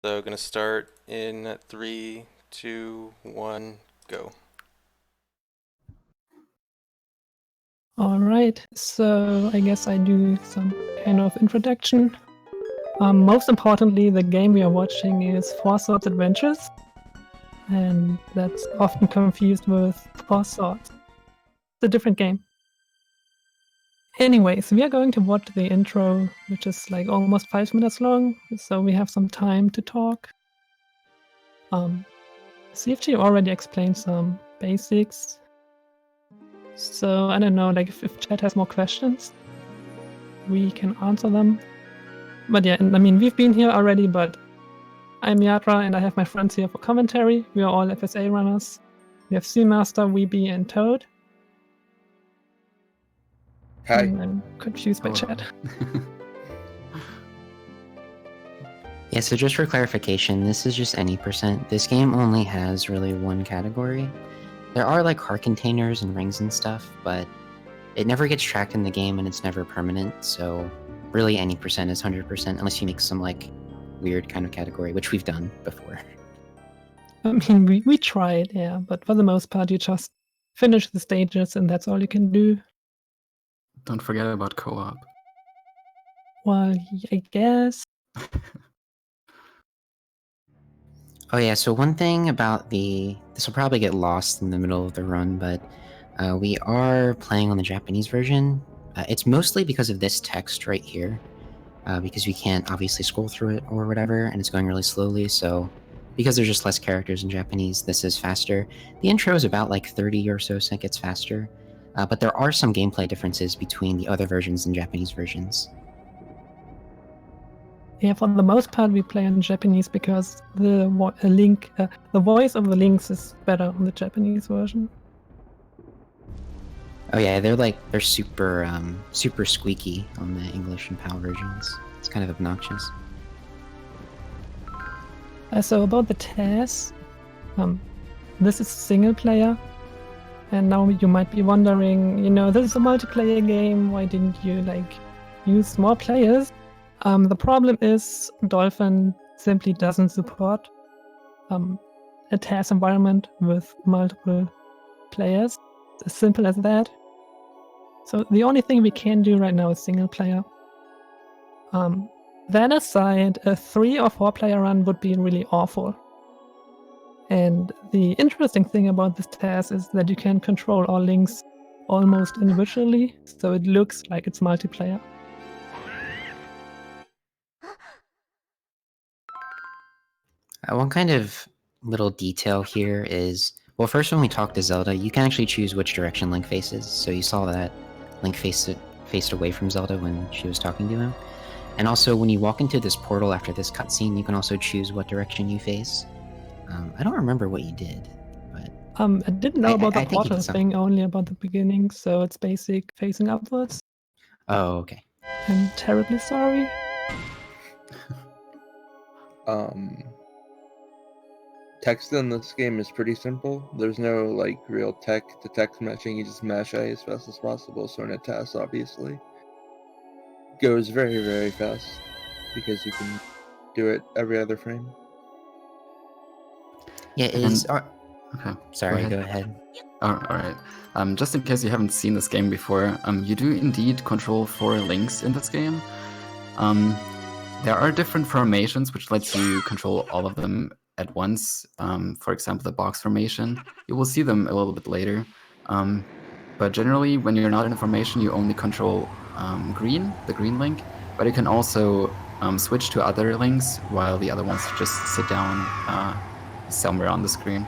So gonna start in 3, 2, 1, go. All right, so I guess I do some kind of introduction. Most importantly, the game we are watching is Four Swords Adventures, and that's often confused with Four Swords. It's a different game. Anyways, we are going to watch the intro, which is like almost 5 minutes long, so we have some time to talk. CFG already explained some basics, so I don't know, like if chat has more questions, we can answer them. But yeah, and I mean, we've been here already, but I'm Yadra, and I have my friends here for commentary. We are all FSA runners. We have Seamaster, Weeby, and Toad. Hi. I'm confused by chat. Yeah, so just for clarification, this is just any percent. This game only has really one category. There are like heart containers and rings and stuff, but it never gets tracked in the game and it's never permanent, so really any percent is 100% unless you make some like weird kind of category, which we've done before. I mean, we tried, yeah, but for the most part, you just finish the stages and that's all you can do. Don't forget about co-op. Well, I guess. Oh yeah, so one thing about this will probably get lost in the middle of the run, but we are playing on the Japanese version. It's mostly because of this text right here, because we can't obviously scroll through it or whatever, and it's going really slowly, so because there's just less characters in Japanese, this is faster. The intro is about like 30 or so seconds faster, but there are some gameplay differences between the other versions and Japanese versions. Yeah, for the most part, we play in Japanese because the voice of the links is better on the Japanese version. Oh yeah, they're super squeaky on the English and PAL versions. It's kind of obnoxious. So about the TAS, this is single player, and now you might be wondering, this is a multiplayer game. Why didn't you use more players? The problem is Dolphin simply doesn't support a TAS environment with multiple players. It's as simple as that. So the only thing we can do right now is single player. That aside, a 3 or 4 player run would be really awful. And the interesting thing about this TAS is that you can control all links almost individually, so it looks like it's multiplayer. One kind of little detail here is, well, first when we talk to Zelda, you can actually choose which direction Link faces, so you saw that Link faced away from Zelda when she was talking to him. And also, when you walk into this portal after this cutscene, you can also choose what direction you face. I don't remember what you did, but... I didn't know about the portal thing, only about the beginning, so it's basic facing upwards. Oh, okay. I'm terribly sorry. Text in this game is pretty simple. There's no real tech to text matching. You just mash A as fast as possible. So in a TAS, obviously, goes very, very fast because you can do it every other frame. Yeah, okay. Sorry, go ahead. All right. Just in case you haven't seen this game before, you do indeed control 4 links in this game. There are different formations which lets you control all of them at once. For example, the box formation. You will see them a little bit later. But generally, when you're not in a formation, you only control the green link. But you can also switch to other links while the other ones just sit down somewhere on the screen.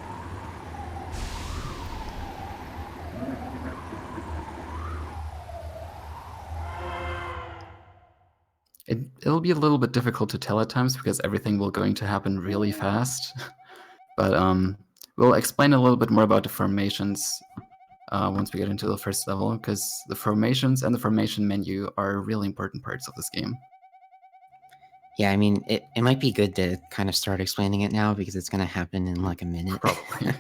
It'll be a little bit difficult to tell at times because everything will going to happen really fast. But we'll explain a little bit more about the formations once we get into the first level, because the formations and the formation menu are really important parts of this game. Yeah, I mean, it might be good to kind of start explaining it now because it's going to happen in like a minute. Probably.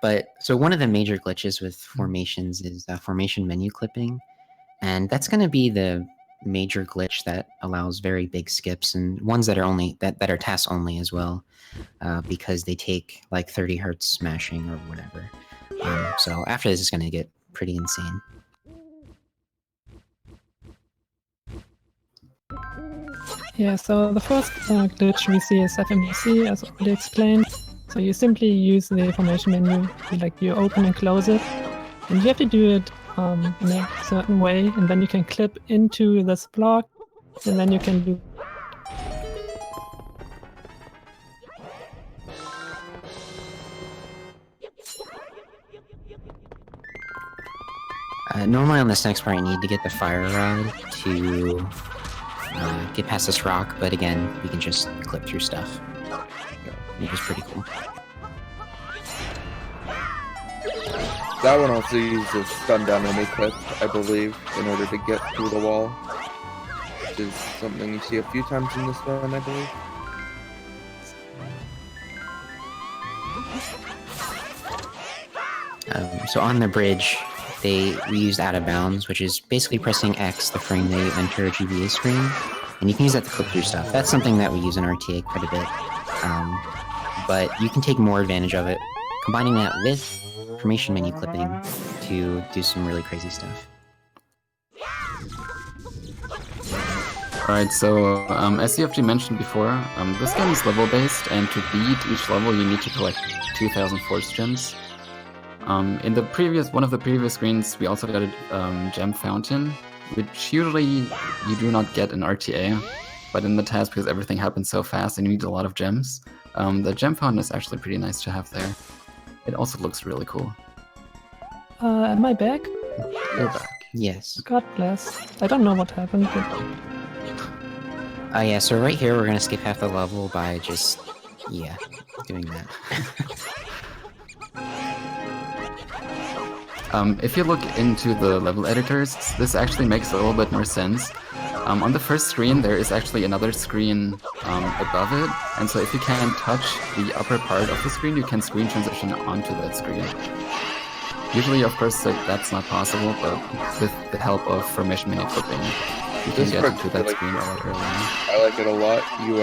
But so one of the major glitches with formations is formation menu clipping. And that's going to be the major glitch that allows very big skips, and ones that are only that are TAS only as well, because they take like 30 hertz smashing or whatever. So after this, it's going to get pretty insane. Yeah, so the first glitch we see is FMC, as already explained. So you simply use the formation menu, you open and close it, and you have to do it in a certain way, and then you can clip into this block, and then you can do. Normally on this next part, you need to get the fire rod to get past this rock, but again, you can just clip through stuff, which is pretty cool. That one also uses stun down enemy clip, I believe, in order to get through the wall, which is something you see a few times in this one, I believe. So on the bridge, we used out of bounds, which is basically pressing X the frame that you enter a GBA screen, and you can use that to clip through stuff. That's something that we use in RTA quite a bit, but you can take more advantage of it, combining that with formation menu clipping to do some really crazy stuff. Alright, so as CFG mentioned before, this game is level-based, and to beat each level you need to collect 2,000 force gems. In the one of the previous screens, we also got a gem fountain, which usually you do not get in RTA, but in the TAS, because everything happens so fast and you need a lot of gems, the gem fountain is actually pretty nice to have there. It also looks really cool. Am I back? You're back. Yes. God bless. I don't know what happened, but... Yeah, so right here we're gonna skip half the level by just, yeah, doing that. If you look into the level editors, this actually makes a little bit more sense. On the first screen, there is actually another screen above it, and so if you can't touch the upper part of the screen, you can screen transition onto that screen. Usually, of course, that's not possible, but with the help of formation menu clipping, you can get into that screen a lot earlier. I like it a lot. You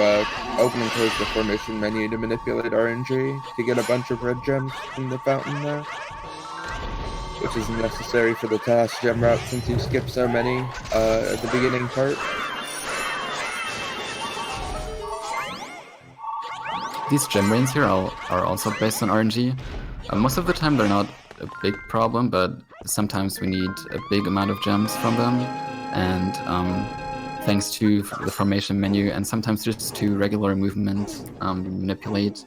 open and close the formation menu to manipulate RNG to get a bunch of red gems from the fountain there, which is necessary for the TAS gem route since you skip so many at the beginning part. These gem rains here are also based on RNG. Most of the time they're not a big problem, but sometimes we need a big amount of gems from them, and thanks to the formation menu and sometimes just to regular movement, manipulate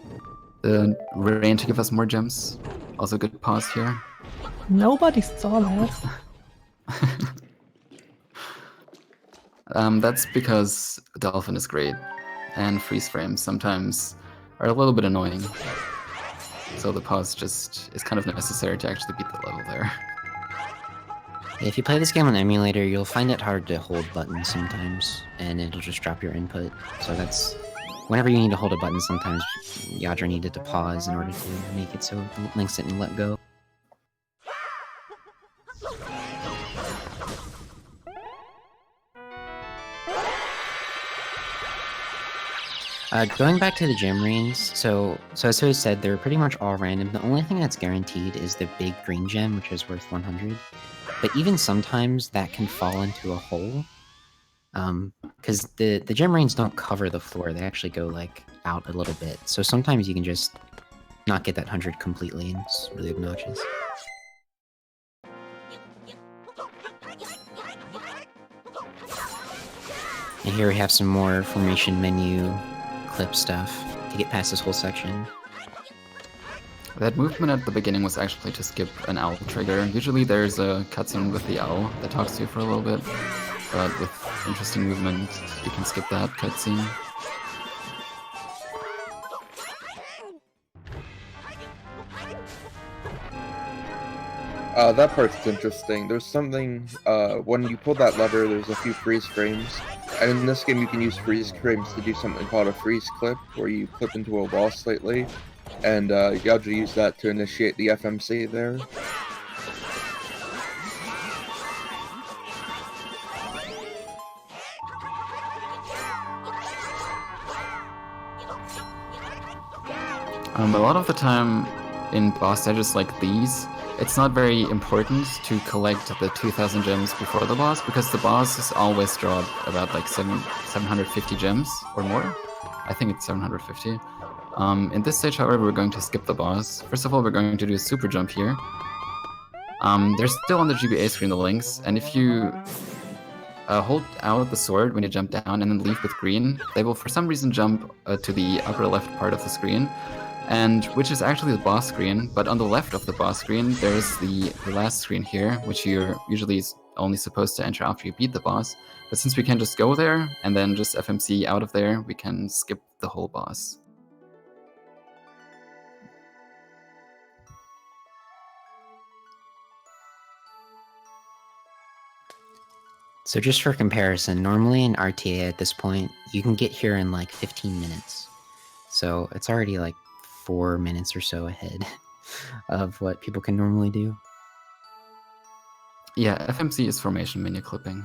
the rain to give us more gems. Also good pause here. Nobody saw that. That's because Dolphin is great, and freeze frames sometimes are a little bit annoying. So the pause just is kind of necessary to actually beat the level there. If you play this game on emulator, you'll find it hard to hold buttons sometimes, and it'll just drop your input. So that's... whenever you need to hold a button, sometimes Yadra needed to pause in order to make it so Links didn't let go. Going back to the gem rains, so as I said, they're pretty much all random. The only thing that's guaranteed is the big green gem, which is worth 100. But even sometimes that can fall into a hole, because the gem rains don't cover the floor; they actually go like out a little bit. So sometimes you can just not get that 100 completely, and it's really obnoxious. And here we have some more formation menu clip stuff to get past this whole section. That movement at the beginning was actually to skip an owl trigger. Usually there's a cutscene with the owl that talks to you for a little bit, but with interesting movement, you can skip that cutscene. That part's interesting. There's something, when you pull that lever, there's a few freeze frames. And in this game, you can use freeze frames to do something called a freeze clip, where you clip into a wall slightly. And Yadra used that to initiate the FMC there. A lot of the time in boss stages like these, it's not very important to collect the 2000 gems before the boss, because the bosses always drop about like 750 gems or more. I think it's 750. In this stage, however, we're going to skip the boss. First of all, we're going to do a super jump here. They're still on the GBA screen, the links, and if you hold out the sword when you jump down and then leave with green, they will for some reason jump to the upper left part of the screen, and which is actually the boss screen, but on the left of the boss screen there's the last screen here, which you're usually only supposed to enter after you beat the boss. But since we can just go there and then just FMC out of there, we can skip the whole boss. So just for comparison, normally in RTA at this point, you can get here in like 15 minutes. So it's already like 4 minutes or so ahead of what people can normally do. Yeah, FMC is formation menu clipping.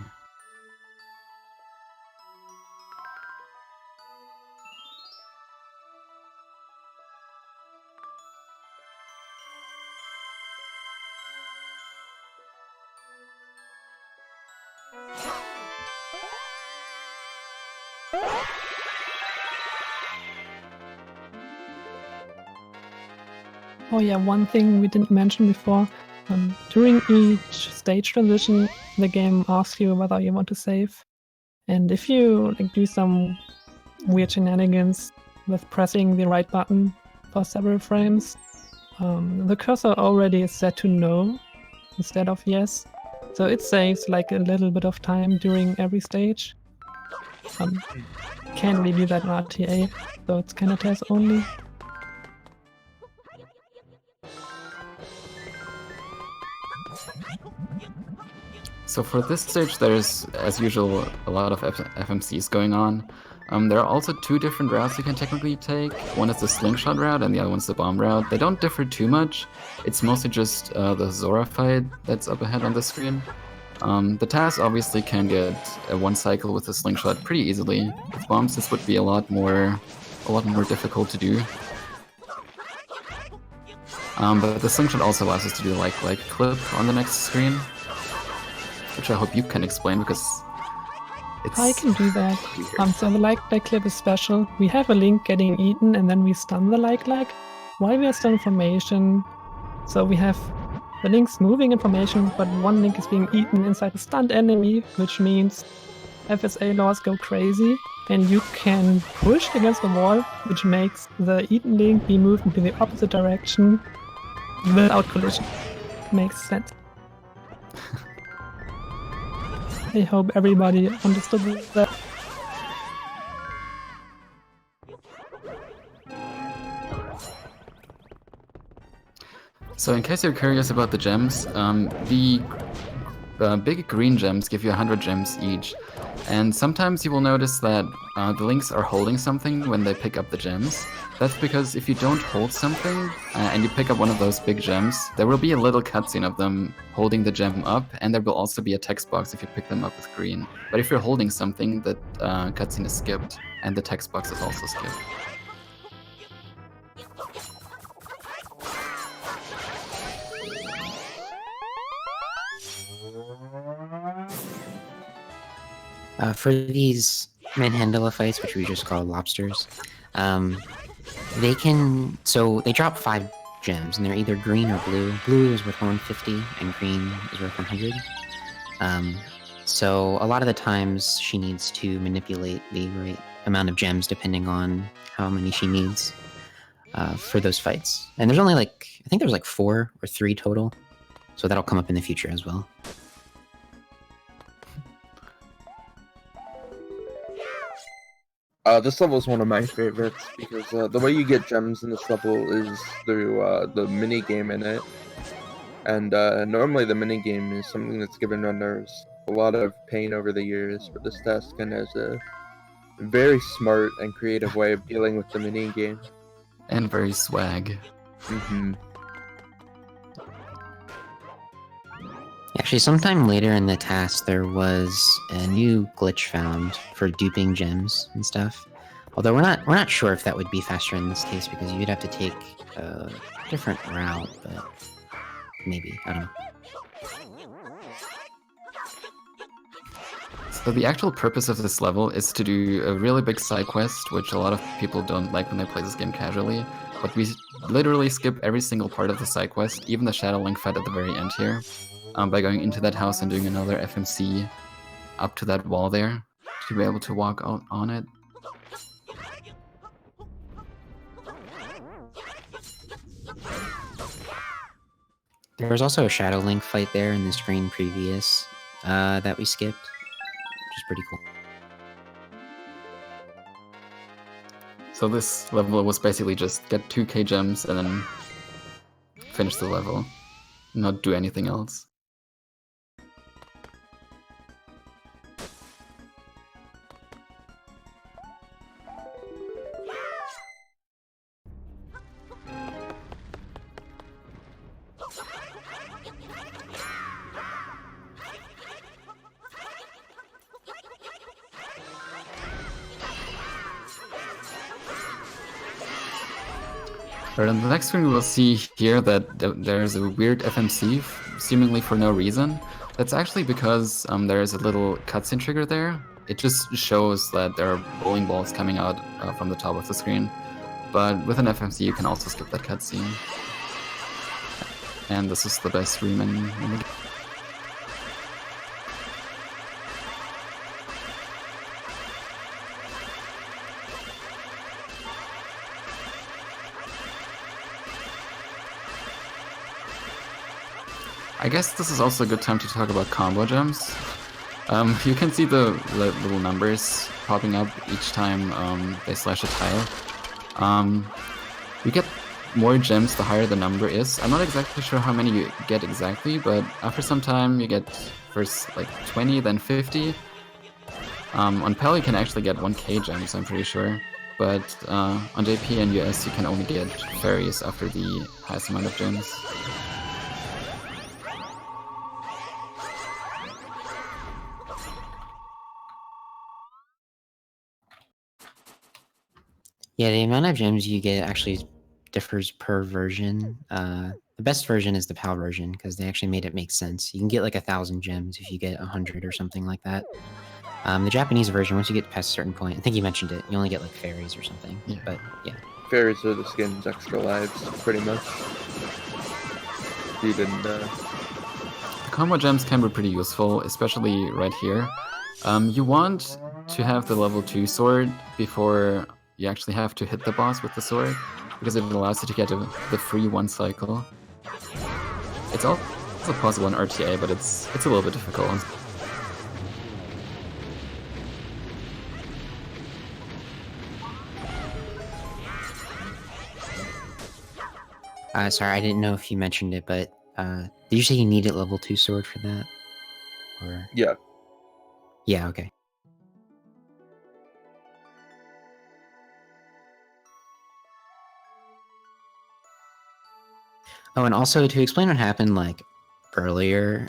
Oh yeah, one thing we didn't mention before. During each stage transition, the game asks you whether you want to save. And if you like do some weird shenanigans with pressing the right button for several frames, the cursor already is set to no instead of yes. So it saves like a little bit of time during every stage. Can't really do that in RTA, so it's kind of TAS only. So for this stage, there's, as usual, a lot of FMCs going on. There are also two different routes you can technically take. One is the slingshot route and the other one's the bomb route. They don't differ too much. It's mostly just the Zora fight that's up ahead on the screen. The TAS obviously can get one cycle with the slingshot pretty easily. With bombs, this would be a lot more difficult to do. But the slingshot also allows us to do like clip on the next screen, which I hope you can explain because it's... I can do that. So the like clip is special. We have a link getting eaten and then we stun the like while we are still in formation. So we have the links moving in formation, but one link is being eaten inside the stunned enemy, which means FSA laws go crazy and you can push against the wall, which makes the eaten link be moved into the opposite direction without collision. Makes sense. I hope everybody understood that. So in case you're curious about the gems, the big green gems give you 100 gems each. And sometimes you will notice that the links are holding something when they pick up the gems. That's because if you don't hold something and you pick up one of those big gems, there will be a little cutscene of them holding the gem up, and there will also be a text box if you pick them up with green. But if you're holding something, that cutscene is skipped, and the text box is also skipped. For these Manhandla fights, which we just call lobsters, they drop 5 gems, and they're either green or blue. Blue is worth 150, and green is worth 100. So a lot of the times she needs to manipulate the right amount of gems depending on how many she needs for those fights. And there's only I think there's 4 or 3 total, so that'll come up in the future as well. This level is one of my favorites because the way you get gems in this level is through the mini game in it, and normally the mini game is something that's given runners a lot of pain over the years, but this task kind of has a very smart and creative way of dealing with the mini game. And very swag. Mm-hmm. Actually, sometime later in the task, there was a new glitch found for duping gems and stuff. Although we're not sure if that would be faster in this case because you'd have to take a different route, but maybe, I don't know. So the actual purpose of this level is to do a really big side quest, which a lot of people don't like when they play this game casually. But we literally skip every single part of the side quest, even the Shadow Link fight at the very end here, by going into that house and doing another FMC up to that wall there to be able to walk out on it. There was also a Shadow Link fight there in the screen previous that we skipped, which is pretty cool. So this level was basically just get 2k gems and then finish the level, not do anything else. But on the next screen, we will see here that there's a weird FMC, seemingly for no reason. That's actually because there is a little cutscene trigger there. It just shows that there are bowling balls coming out from the top of the screen. But with an FMC, you can also skip that cutscene. And this is the best room in the game. I guess this is also a good time to talk about combo gems. You can see the little numbers popping up each time they slash a tile. You get more gems the higher the number is. I'm not exactly sure how many you get exactly, but after some time you get first like 20, then 50. On PAL you can actually get 1k gems, I'm pretty sure. But on JP and US you can only get fairies after the highest amount of gems. Yeah, the amount of gems you get actually differs per version. The best version is the PAL version because they actually made it make sense. You can get like 1,000 gems if you get 100 or something like that. The Japanese version, once you get past a certain point, I think you mentioned it, you only get like fairies or something. Yeah. But yeah. Fairies are the skin's extra lives, pretty much. You didn't. The combo gems can be pretty useful, especially right here. You want to have the level 2 sword before you actually have to hit the boss with the sword, because it allows you to get the free 1 cycle. It's also possible in RTA, but it's a little bit difficult. Sorry, I didn't know if you mentioned it, but did you say you needed level 2 sword for that? Or Yeah. yeah, okay. Oh, and also to explain what happened like earlier,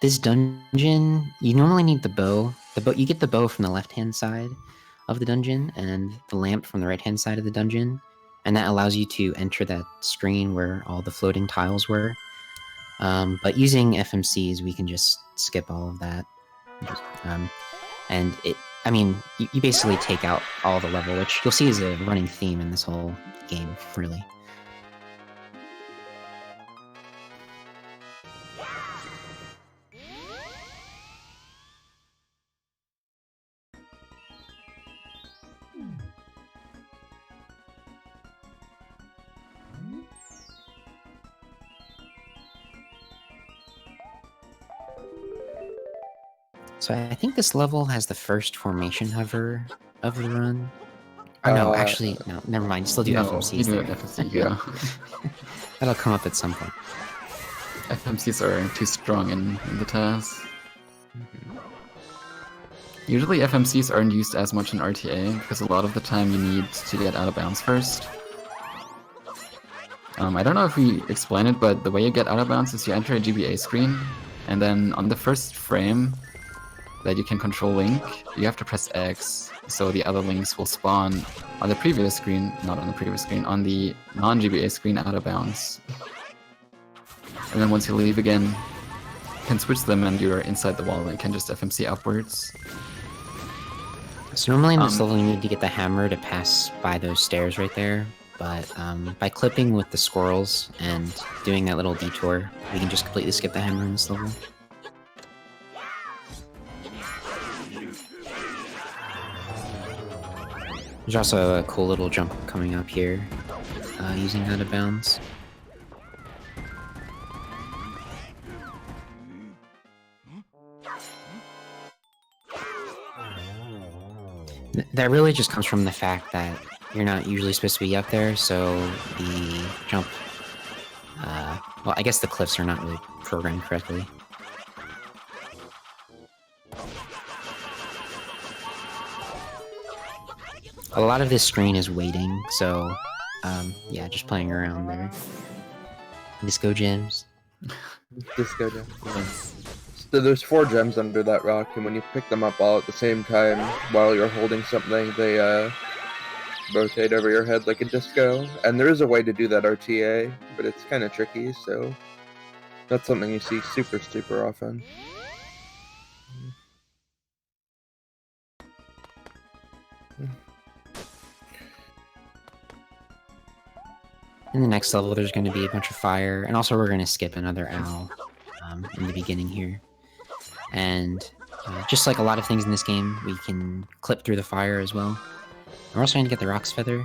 this dungeon you normally need the bow. You get the bow from the left-hand side of the dungeon and the lamp from the right-hand side of the dungeon, and that allows you to enter that screen where all the floating tiles were. But using FMCs, we can just skip all of that. And I mean, you basically take out all the level, which you'll see is a running theme in this whole game, really. So I think this level has the first formation hover of the run. Oh no, actually, no, never mind. Still do FMCs you do there. an FMC, yeah. That'll come up at some point. FMCs are too strong in the TAS. Usually FMCs aren't used as much in RTA, because a lot of the time you need to get out of bounds first. I don't know if we explain it, but the way you get out of bounds is you enter a GBA screen, and then on the first frame that you can control Link, you have to press X, so the other links will spawn on the previous screen, not on the previous screen, on the non-GBA screen out of bounds. And then once you leave again, you can switch them and you're inside the wall and you can just FMC upwards. So normally in this level you need to get the hammer to pass by those stairs right there, but by clipping with the squirrels and doing that little detour, we can just completely skip the hammer in this level. There's also a cool little jump coming up here, using out of bounds. That really just comes from the fact that you're not usually supposed to be up there, so the jump... well, I guess the cliffs are not really programmed correctly. A lot of this screen is waiting, so yeah, just playing around there. Disco gems. Disco gem. So there's 4 gems under that rock, and when you pick them up all at the same time while you're holding something, they rotate over your head like a disco. And there is a way to do that RTA, but it's kind of tricky, so that's something you see super often. In the next level, there's going to be a bunch of fire, and also we're going to skip another owl in the beginning here. And just like a lot of things in this game, we can clip through the fire as well. We're also going to get the Rock's Feather,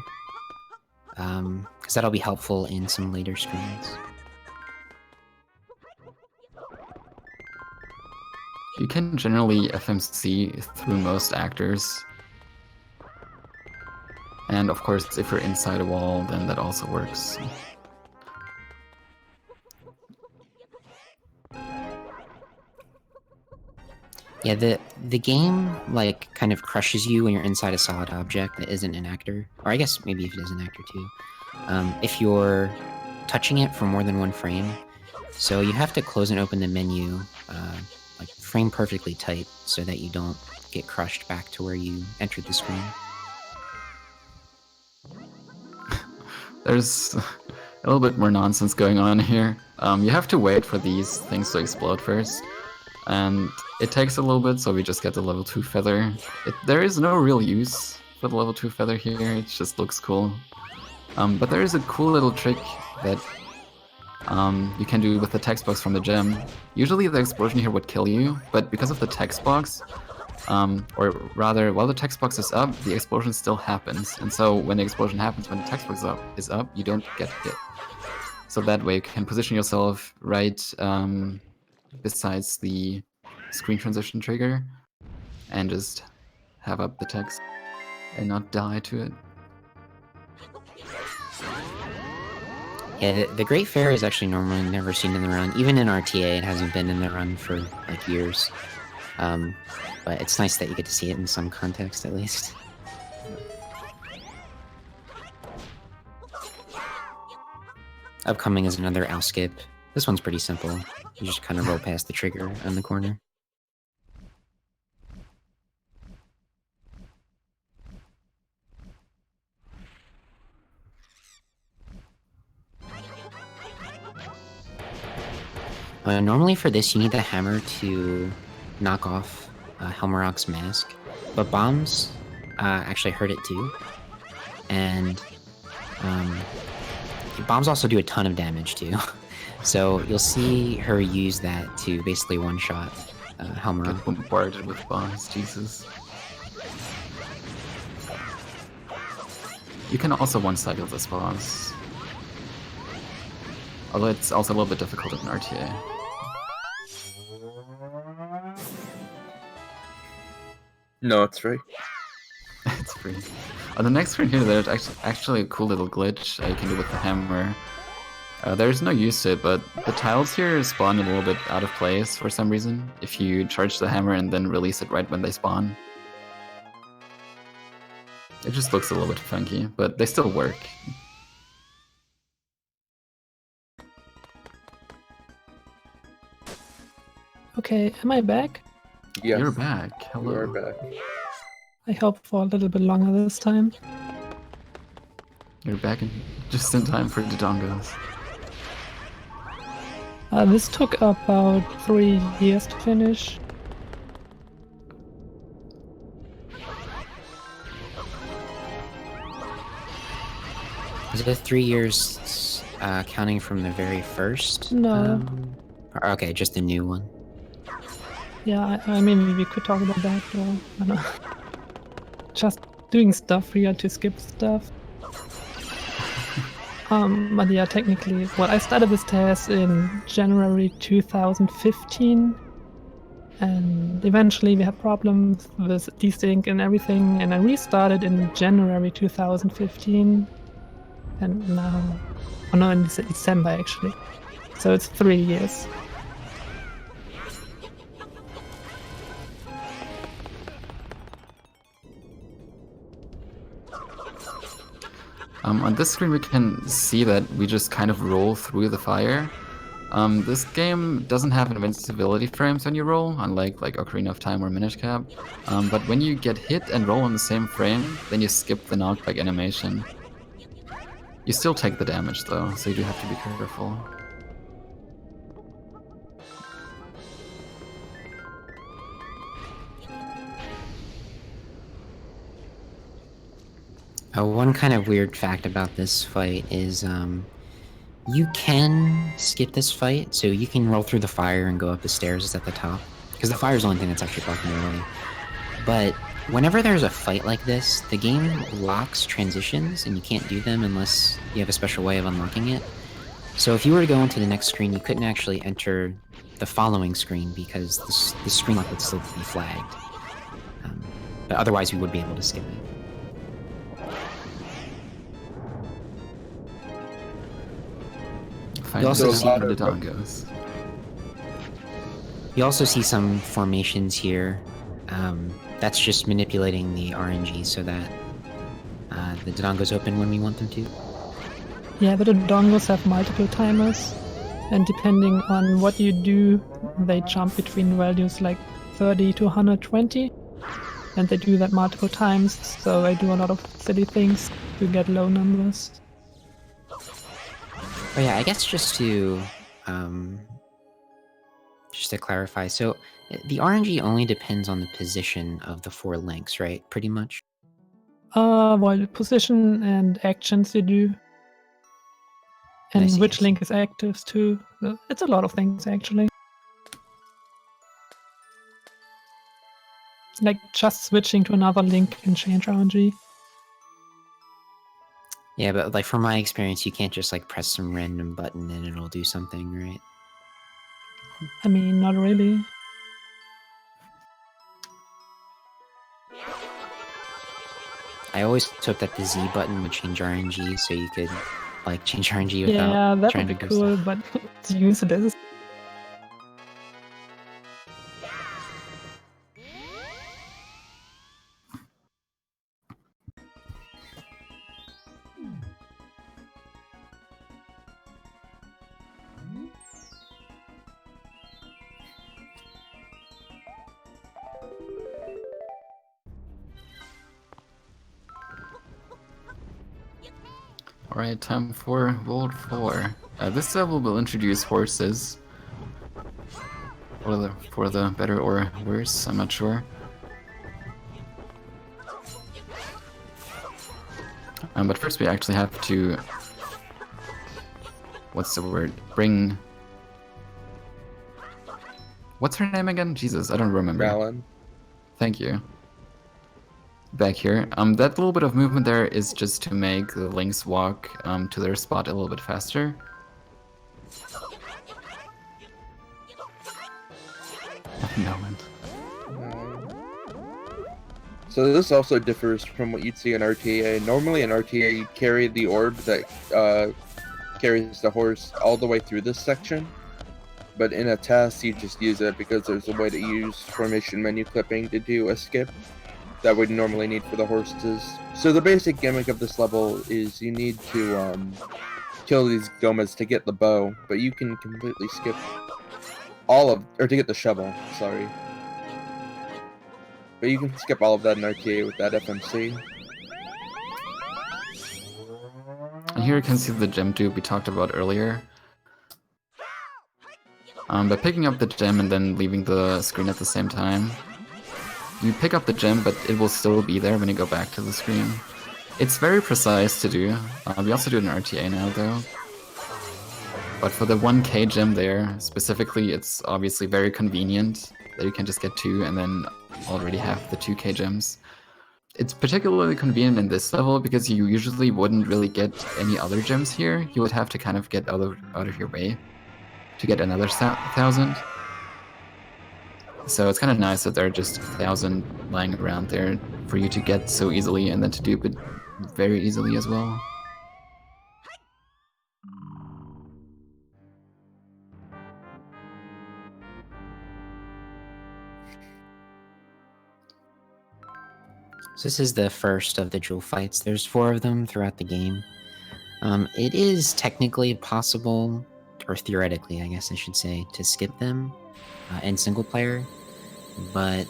because that'll be helpful in some later screens. You can generally FMC through most actors. And of course, if you're inside a wall, then that also works. Yeah, the game, like, kind of crushes you when you're inside a solid object that isn't an actor. Or I guess maybe if it is an actor too. If you're touching it for more than 1 frame. So you have to close and open the menu, like, frame perfectly tight so that you don't get crushed back to where you entered the screen. There's a little bit more nonsense going on here. You have to wait for these things to explode first. And it takes a little bit, so we just get the level 2 feather. There is no real use for the level 2 feather here, it just looks cool. But there is a cool little trick that you can do with the text box from the gem. Usually the explosion here would kill you, but because of the text box, or rather, while the text box is up, the explosion still happens. And so when the explosion happens, when the text box is up, you don't get hit. So that way you can position yourself right besides the screen transition trigger and just have up the text and not die to it. Yeah, the Great Fair is actually normally never seen in the run. Even in RTA, it hasn't been in the run for, like, years. But it's nice that you get to see it in some context, at least. Upcoming is another owl skip. This one's pretty simple. You just kind of roll past the trigger on the corner. Normally for this, you need the hammer to knock off Helmarok's mask, but bombs actually hurt it too. And bombs also do a ton of damage too. So you'll see her use that to basically one-shot Helmarok. Get bombarded with bombs, Jesus. You can also one-cycle this boss. Although it's also a little bit difficult in RTA. No, it's free. It's free. On the next screen here, there's actually a cool little glitch you can do with the hammer. There's no use to it, but the tiles here spawn a little bit out of place for some reason, if you charge the hammer and then release it right when they spawn. It just looks a little bit funky, but they still work. Okay, am I back? Yes, You're back. Hello. you are back. I hope for a little bit longer this time. You're back in just in time for the dongos. This took about 3 years to finish. Is it 3 years counting from the very first? No. Okay, just the new one. Yeah, I mean, we could talk about that, or I don't know. Just doing stuff here to skip stuff. But yeah, technically, well, I started this TAS in January 2015, and eventually we had problems with desync and everything, and I restarted in January 2015, and now, oh no, in December actually. So it's 3 years. On this screen we can see that we just kind of roll through the fire. This game doesn't have invincibility frames when you roll, unlike like Ocarina of Time or Minish Cap. But when you get hit and roll on the same frame, then you skip the knockback animation. You still take the damage though, so you do have to be careful. One kind of weird fact about this fight is you can skip this fight, so you can roll through the fire and go up the stairs at the top, because the fire is the only thing that's actually blocking the way. But whenever there's a fight like this, the game locks transitions, and you can't do them unless you have a special way of unlocking it. So if you were to go into the next screen, you couldn't actually enter the following screen because the screen lock would still be flagged. But otherwise, we would be able to skip it. You also see see the dongos. You also see some formations here. That's just manipulating the RNG so that the Dodongos open when we want them to. Yeah, but the dongos have multiple timers, and depending on what you do, they jump between values like 30 to 120, and they do that multiple times, so I do a lot of silly things to get low numbers. Oh yeah, I guess just to clarify, so the RNG only depends on the position of the 4 links, right? Pretty much. Well, position and actions you do, I and see, which I see. link is active too. It's a lot of things actually. Like just switching to another link can change RNG. Yeah, but like from my experience, you can't just like press some random button and it'll do something, right? I mean, not really. I always took that the Z button would change RNG, so you could like change RNG without Yeah, that trying would to be do cool, stuff. but it's useless. Alright, time for World 4. This level will introduce horses. For the better or worse, I'm not sure. But first we actually have to... What's the word? Bring... What's her name again? Jesus, I don't remember. Malin. Thank you. Back here. That little bit of movement there is just to make the links walk to their spot a little bit faster. Moment. So this also differs from what you'd see in RTA. Normally in RTA you carry the orb that carries the horse all the way through this section. But in a TAS you just use it because there's a way to use formation menu clipping to do a skip that we'd normally need for the horses. So the basic gimmick of this level is you need to kill these gomas to get the bow, but you can completely skip all of, or to get the shovel, sorry. But you can skip all of that in RTA with that FMC. And here you can see the gem tube we talked about earlier. By picking up the gem and then leaving the screen at the same time, you pick up the gem, but it will still be there when you go back to the screen. It's very precise to do. We also do it in RTA now, though. But for the 1k gem there, specifically, it's obviously very convenient that you can just get 2 and then already have the 2k gems. It's particularly convenient in this level because you usually wouldn't really get any other gems here. You would have to kind of get out of your way to get another 1,000. So it's kind of nice that there are just 1,000 lying around there for you to get so easily and then to dupe it very easily as well. So this is the first of the jewel fights. There's 4 of them throughout the game. It is technically possible, or theoretically, I guess I should say, to skip them in single player, but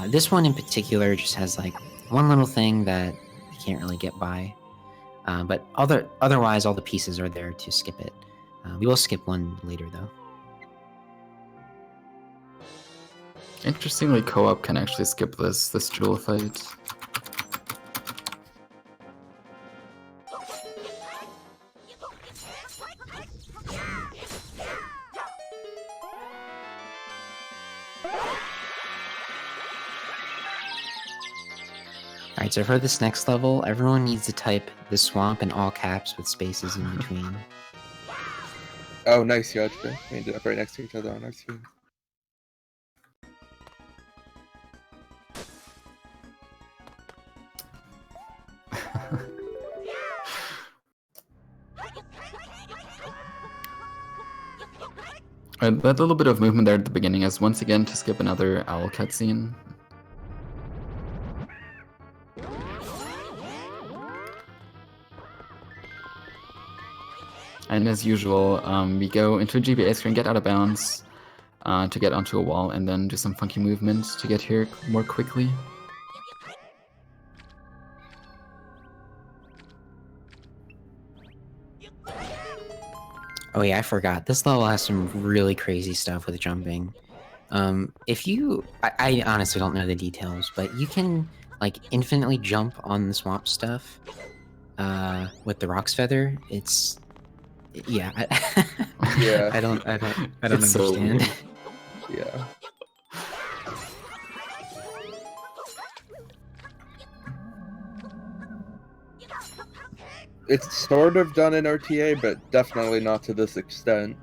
this one in particular just has like one little thing that you can't really get by. But otherwise, all the pieces are there to skip it. We will skip one later, though. Interestingly, co-op can actually skip this jewel fight. Alright, so for this next level, everyone needs to type the swamp in all caps with spaces in between. Oh, nice, Yadra. We ended up right next to each other on our screen. That little bit of movement there at the beginning is once again to skip another owl cutscene. And as usual, we go into a GBA screen, get out of bounds to get onto a wall, and then do some funky movements to get here more quickly. Oh yeah, I forgot. This level has some really crazy stuff with jumping. If you... I honestly don't know the details, but you can, like, infinitely jump on the swamp stuff with the Rock's Feather. It's... Yeah. Yeah. I don't It's so understand. weird. Yeah. It's sort of done in RTA, but definitely not to this extent.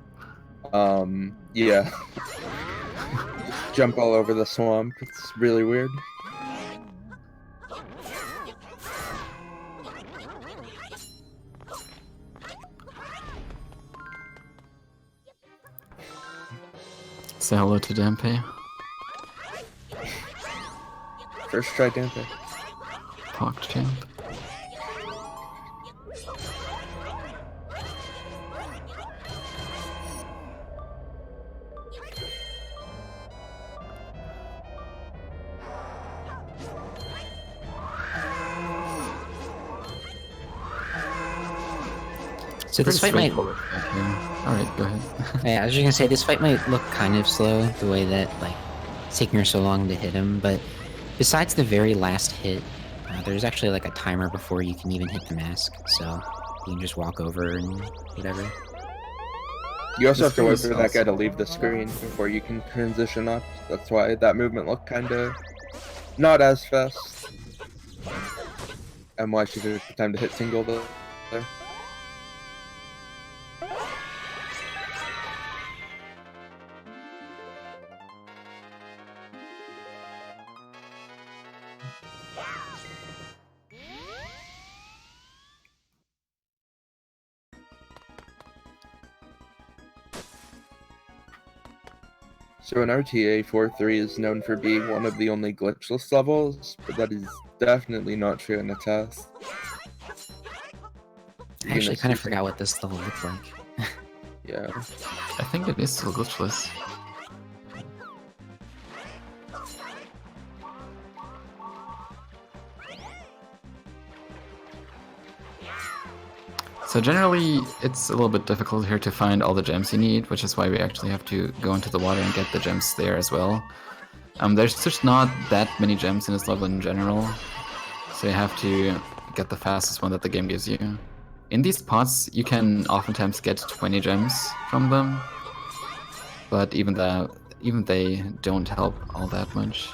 Yeah. Jump all over the swamp. It's really weird. Say hello to Dampe. First try Dante. PogChamp. So this fight might... Alright, go ahead. Yeah, I was just gonna say, this fight might look kind of slow, the way that, like, it's taking her so long to hit him, but besides the very last hit, there's actually, like, a timer before you can even hit the mask, so you can just walk over and whatever. You also have to wait This for is that guy to awesome. leave the screen before you can transition up. That's why that movement looked kinda not as fast. And why she took the time to hit single there. So in RTA, 4.3 is known for being one of the only glitchless levels, but that is definitely not true in the TAS. I actually kind of forgot what this level looked like. Yeah. I think it is still glitchless. So generally, it's a little bit difficult here to find all the gems you need, which is why we actually have to go into the water and get the gems there as well. There's just not that many gems in this level in general, so you have to get the fastest one that the game gives you. In these pots, you can oftentimes get 20 gems from them, but even they don't help all that much.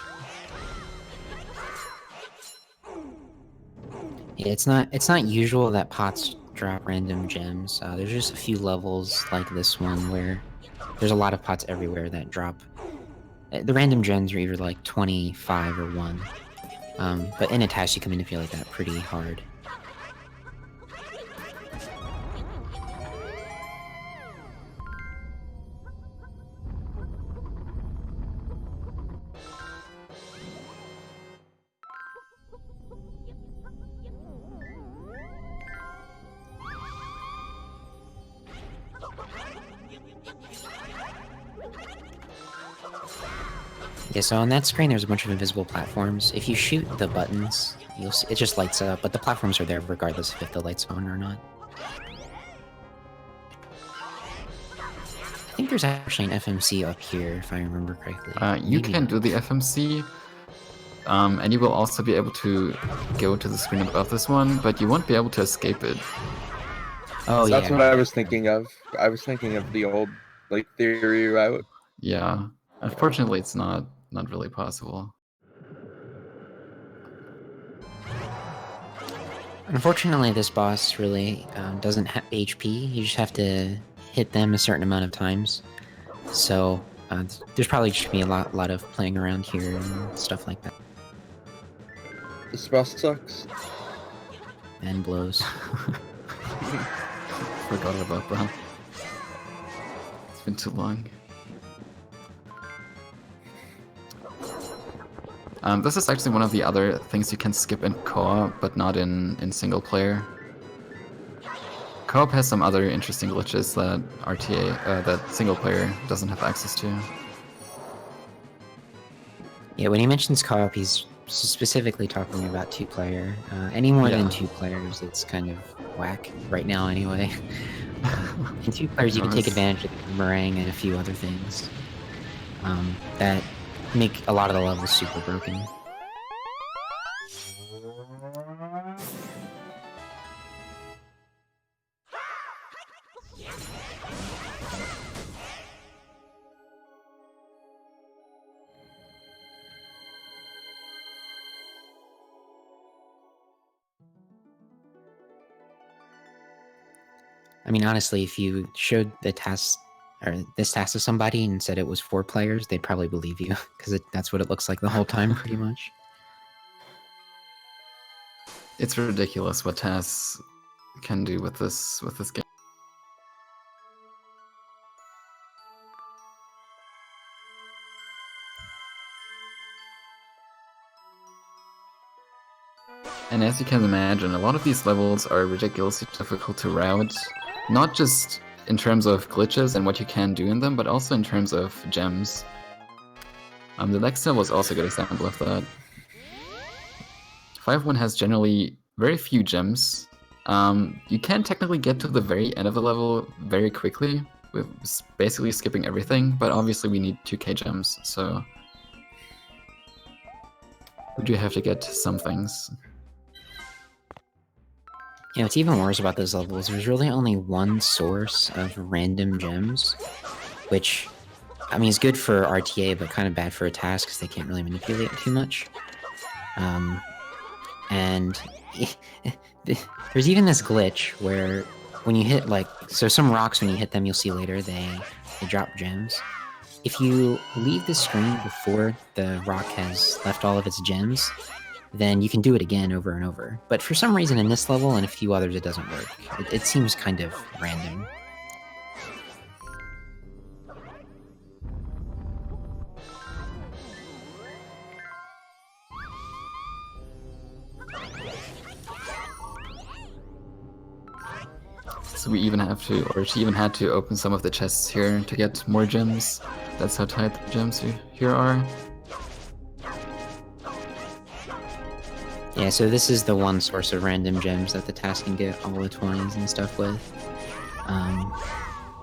Yeah, it's not usual that pots drop random gems. There's just a few levels like this one where there's a lot of pots everywhere that drop. The random gems are either like 25 or 1. But in a TAS you can manipulate that pretty hard. Yeah, so on that screen there's a bunch of invisible platforms. If you shoot the buttons, you'll see, it just lights up, but the platforms are there regardless of if the light's on or not. I think there's actually an FMC up here, if I remember correctly. You Maybe can not. do the FMC, and you will also be able to go to the screen above this one, but you won't be able to escape it. Oh, So that's yeah. what I was thinking of. I was thinking of the old, like, theory route. Yeah, unfortunately it's not really possible. Unfortunately, this boss really doesn't have HP. You just have to hit them a certain amount of times. So there's probably just gonna be a lot of playing around here and stuff like that. This boss sucks. And blows. Forgot about that. It's been too long. This is actually one of the other things you can skip in co-op, but not in single player. Co-op has some other interesting glitches that that single player doesn't have access to. Yeah, when he mentions co-op, he's specifically talking about 2-player. Any more than Yeah. 2 players, it's kind of whack right now anyway. In 2 players, you can take advantage of the boomerang and a few other things that make a lot of the levels super broken. I mean, honestly, if you showed the task or this task to somebody and said it was 4 players, they'd probably believe you because that's what it looks like the whole time, pretty much. It's ridiculous what TAS can do with this game. And as you can imagine, a lot of these levels are ridiculously difficult to route, not just in terms of glitches and what you can do in them, but also in terms of gems. The next level is also a good example of that. 5.1 has generally very few gems. You can technically get to the very end of the level very quickly, with basically skipping everything, but obviously we need 2k gems, so we do have to get some things. You know, what's even worse about those levels, there's really only one source of random gems, which, I mean, is good for RTA, but kind of bad for a task because they can't really manipulate it too much. And there's even this glitch where when you hit, like, so some rocks, when you hit them, you'll see later, they drop gems. If you leave the screen before the rock has left all of its gems, then you can do it again over and over. But for some reason in this level and a few others it doesn't work. It seems kind of random. So we even have to, or she even had to open some of the chests here to get more gems. That's how tight the gems here are. Yeah, so this is the one source of random gems that the TAS can get all the 20s and stuff with.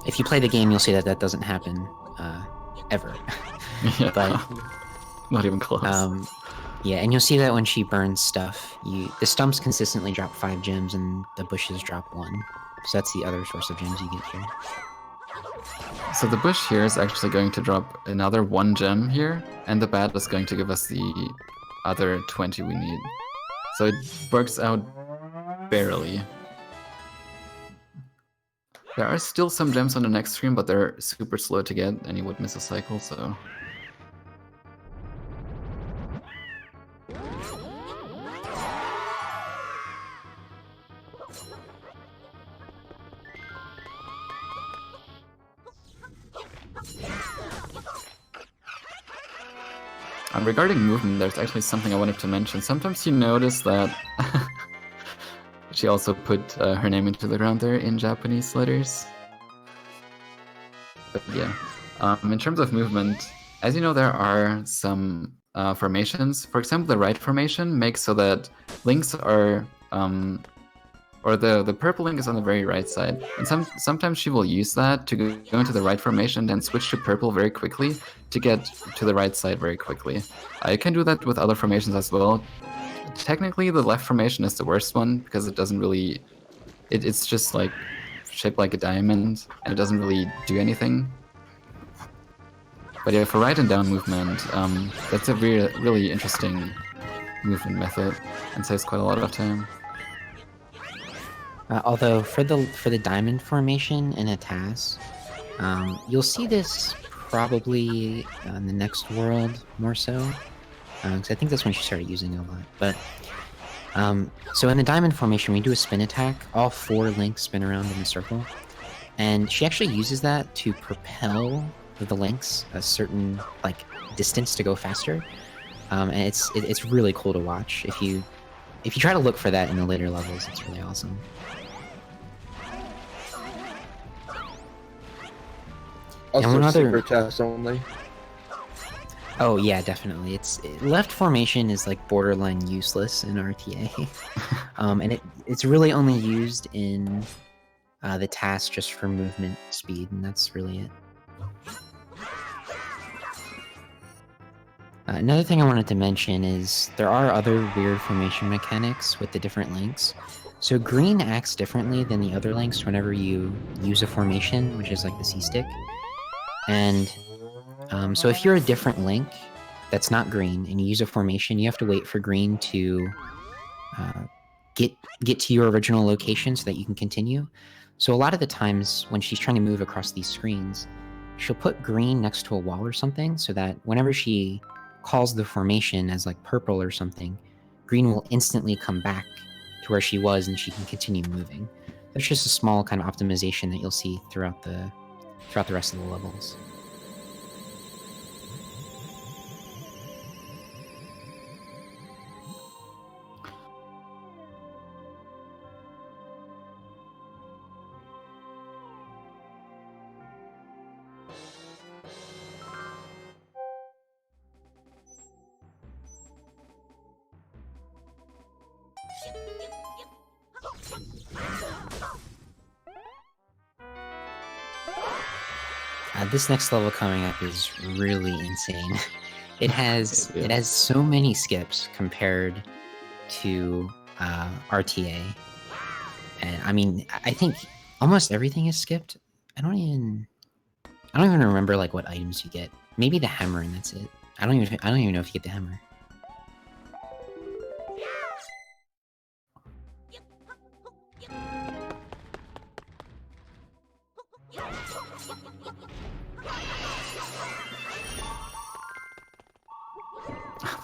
If you play the game, you'll see that that doesn't happen ever. Yeah, But not even close. yeah, and you'll see that when she burns stuff, the stumps consistently drop 5 gems and the bushes drop 1. So that's the other source of gems you get here. So the bush here is actually going to drop another 1 gem here, and the bat is going to give us the other 20 we need. So it works out barely. There are still some gems on the next screen, but they're super slow to get, and you would miss a cycle, so... regarding movement, there's actually something I wanted to mention. Sometimes you notice that she also put her name into the ground there in Japanese letters. But yeah, in terms of movement, as you know, there are some formations. For example, the right formation makes so that links are, or the purple link is on the very right side. And sometimes she will use that to go into the right formation, then switch to purple very quickly to get to the right side very quickly. I can do that with other formations as well. Technically, the left formation is the worst one because it doesn't really... It's just like shaped like a diamond, and it doesn't really do anything. But yeah, for right and down movement, that's a really interesting movement method, and saves quite a lot of time. Although for the diamond formation in a TAS, you'll see this probably in the next world more so, because I think that's when she started using it a lot. But so in the diamond formation, we do a spin attack. All 4 links spin around in a circle, and she actually uses that to propel the links a certain like distance to go faster. And it's really cool to watch. If you try to look for that in the later levels, it's really awesome. Also, one other- super TAS only. Oh yeah, definitely. Left formation is like borderline useless in RTA, and it's really only used in the TAS just for movement speed, and that's really it. Another thing I wanted to mention is there are other weird formation mechanics with the different links. So green acts differently than the other links whenever you use a formation, which is like the C-stick. And so if you're a different link that's not green and you use a formation, you have to wait for green to get to your original location so that you can continue. So a lot of the times when she's trying to move across these screens, she'll put green next to a wall or something so that whenever she calls the formation as like purple or something, green will instantly come back to where she was and she can continue moving. That's just a small kind of optimization that you'll see throughout the rest of the levels. This next level coming up is really insane. It has so many skips compared to RTA, and I mean I think almost everything is skipped. I don't even remember like what items you get. Maybe the hammer and that's it. I don't even know if you get the hammer.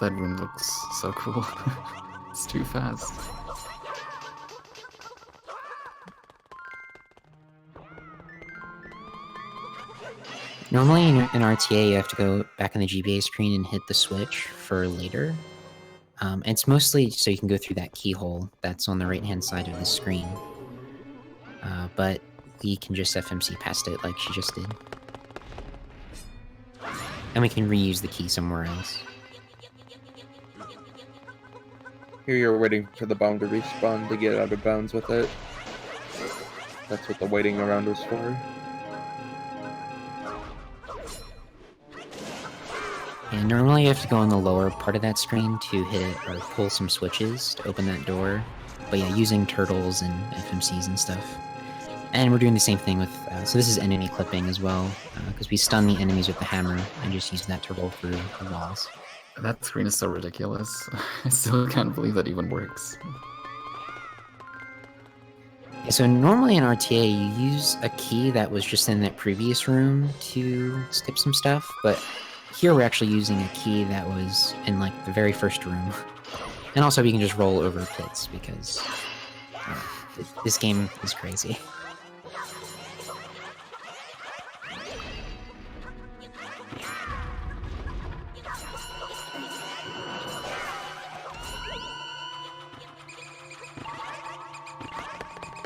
That room looks so cool. It's too fast. Normally in RTA you have to go back on the GBA screen and hit the switch for later. And it's mostly so you can go through that keyhole that's on the right hand side of the screen. But we can just FMC past it like she just did. And we can reuse the key somewhere else. Here you're waiting for the bomb to respawn to get out of bounds with it. That's what the waiting around was for. And normally you have to go on the lower part of that screen to hit or pull some switches to open that door. But yeah, using turtles and FMCs and stuff. And we're doing the same thing with, so this is enemy clipping as well, because we stun the enemies with the hammer and just use that to roll through the walls. That screen is so ridiculous. I still can't believe that even works. Yeah, so normally in RTA you use a key that was just in that previous room to skip some stuff, but here we're actually using a key that was in like the very first room. And also we can just roll over pits because this game is crazy.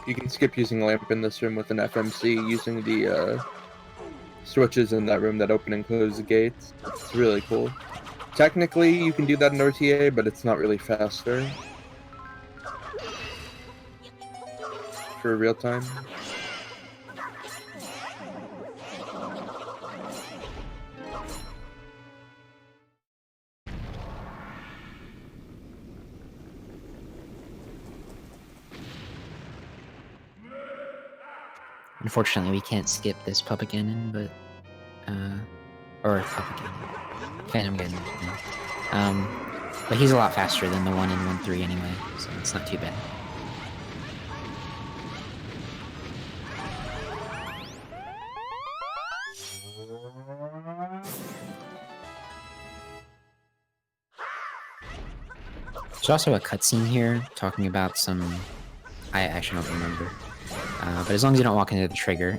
You can skip using lamp in this room with an FMC using the switches in that room that open and close the gates. It's really cool. Technically, you can do that in RTA, but it's not really faster for real time. Unfortunately, we can't skip this Puppet Ganon, but, or Puppet Ganon, Phantom Ganon, but he's a lot faster than the one in 1.3 anyway, so it's not too bad. There's also a cutscene here talking about some, I actually don't remember. But as long as you don't walk into the trigger,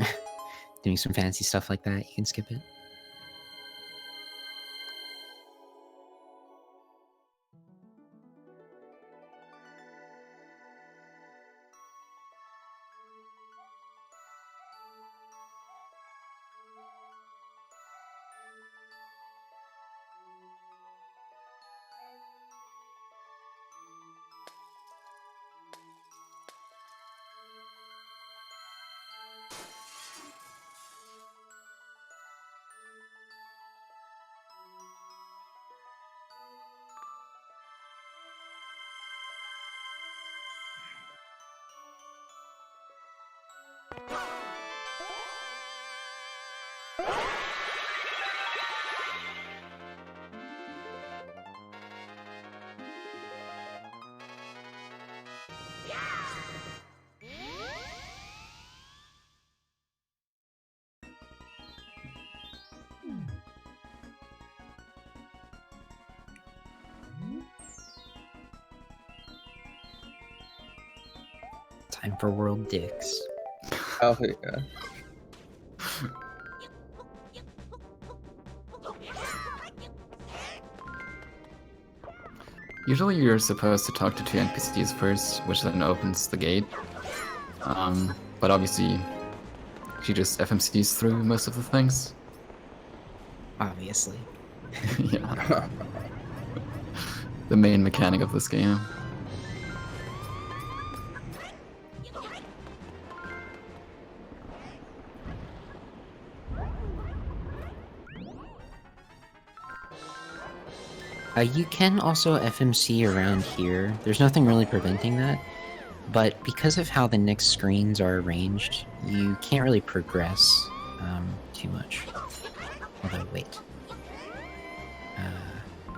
doing some fancy stuff like that, you can skip it. Time for World Dicks. Oh, yeah. Usually you're supposed to talk to 2 NPCs first, which then opens the gate. But obviously, she just FMCs through most of the things. Obviously. Yeah. The main mechanic of this game. You can also FMC around here. There's nothing really preventing that, but because of how the next screens are arranged, you can't really progress too much. Although, wait.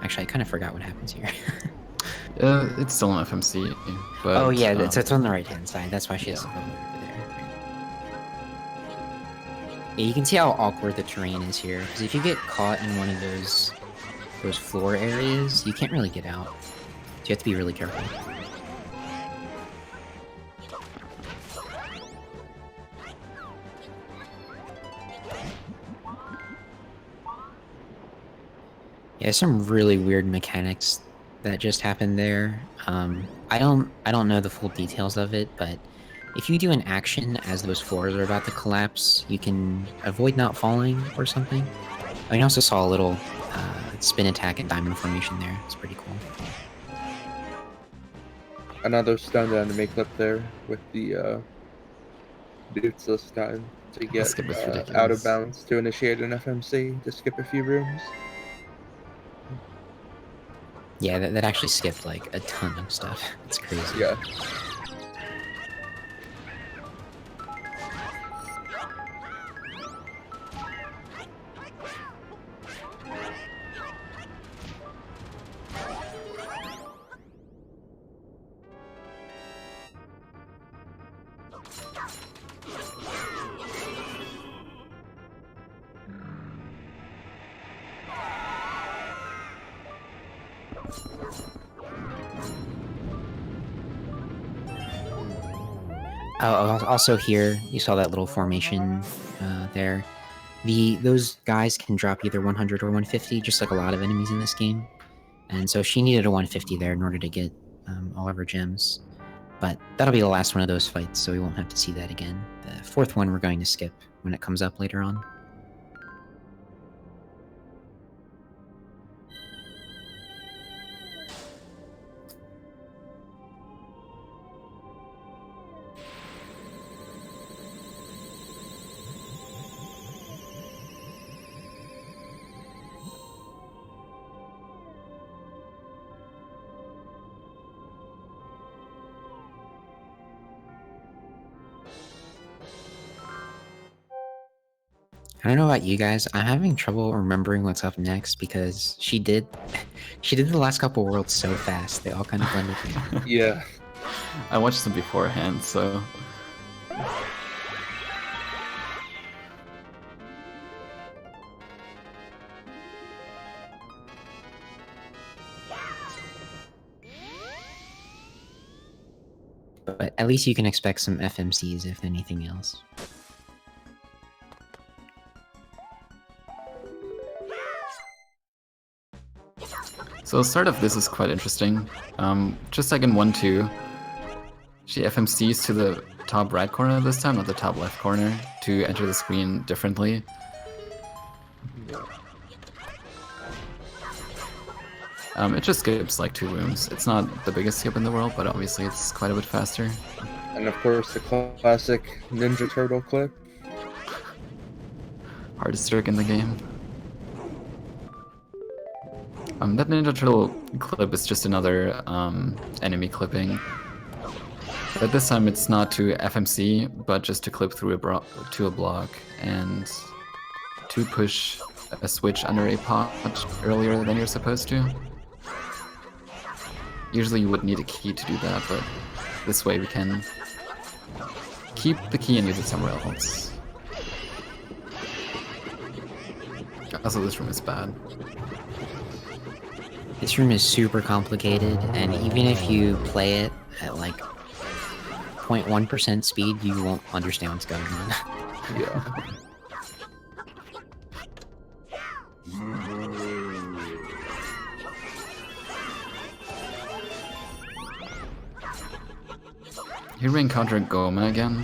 Actually, I kind of forgot what happens here. It's still an FMC, but... Oh yeah, it's on the right-hand side. That's why she has to go over there. Yeah, you can see how awkward the terrain is here, because if you get caught in one of those floor areas, you can't really get out. So you have to be really careful. Yeah, some really weird mechanics that just happened there. I don't know the full details of it, but if you do an action as those floors are about to collapse, you can avoid not falling or something. I also saw a little spin attack and diamond formation there. It's pretty cool. another stunned enemy clip there with the boots this time to get skip is out of ridiculous. bounds to initiate an FMC to skip a few rooms. Yeah, that actually skipped like a ton of stuff. It's crazy. Yeah. Also here, you saw that little formation there. Those guys can drop either 100 or 150, just like a lot of enemies in this game. And so she needed a 150 there in order to get all of her gems. But that'll be the last one of those fights, so we won't have to see that again. The fourth one we're going to skip when it comes up later on. I don't know about you guys, I'm having trouble remembering what's up next because she did the last couple worlds so fast, they all kind of blended together. Yeah. I watched them beforehand, so... But at least you can expect some FMCs if anything else. So the start of this is quite interesting. Just like in 1-2, she FMCs to the top right corner this time, not the top left corner, to enter the screen differently. It just skips like 2 rooms. It's not the biggest skip in the world, but obviously it's quite a bit faster. And of course the classic Ninja Turtle clip. Hardest trick in the game. That Ninja Turtle clip is just another enemy clipping. But this time it's not to FMC, but just to clip through to a block and to push a switch under a pot earlier than you're supposed to. Usually you would need a key to do that, but this way we can keep the key and use it somewhere else. Also, this room is bad. This room is super complicated, and even if you play it at like 0.1% speed, you won't understand what's going on. Yeah. Here we encounter Goma again.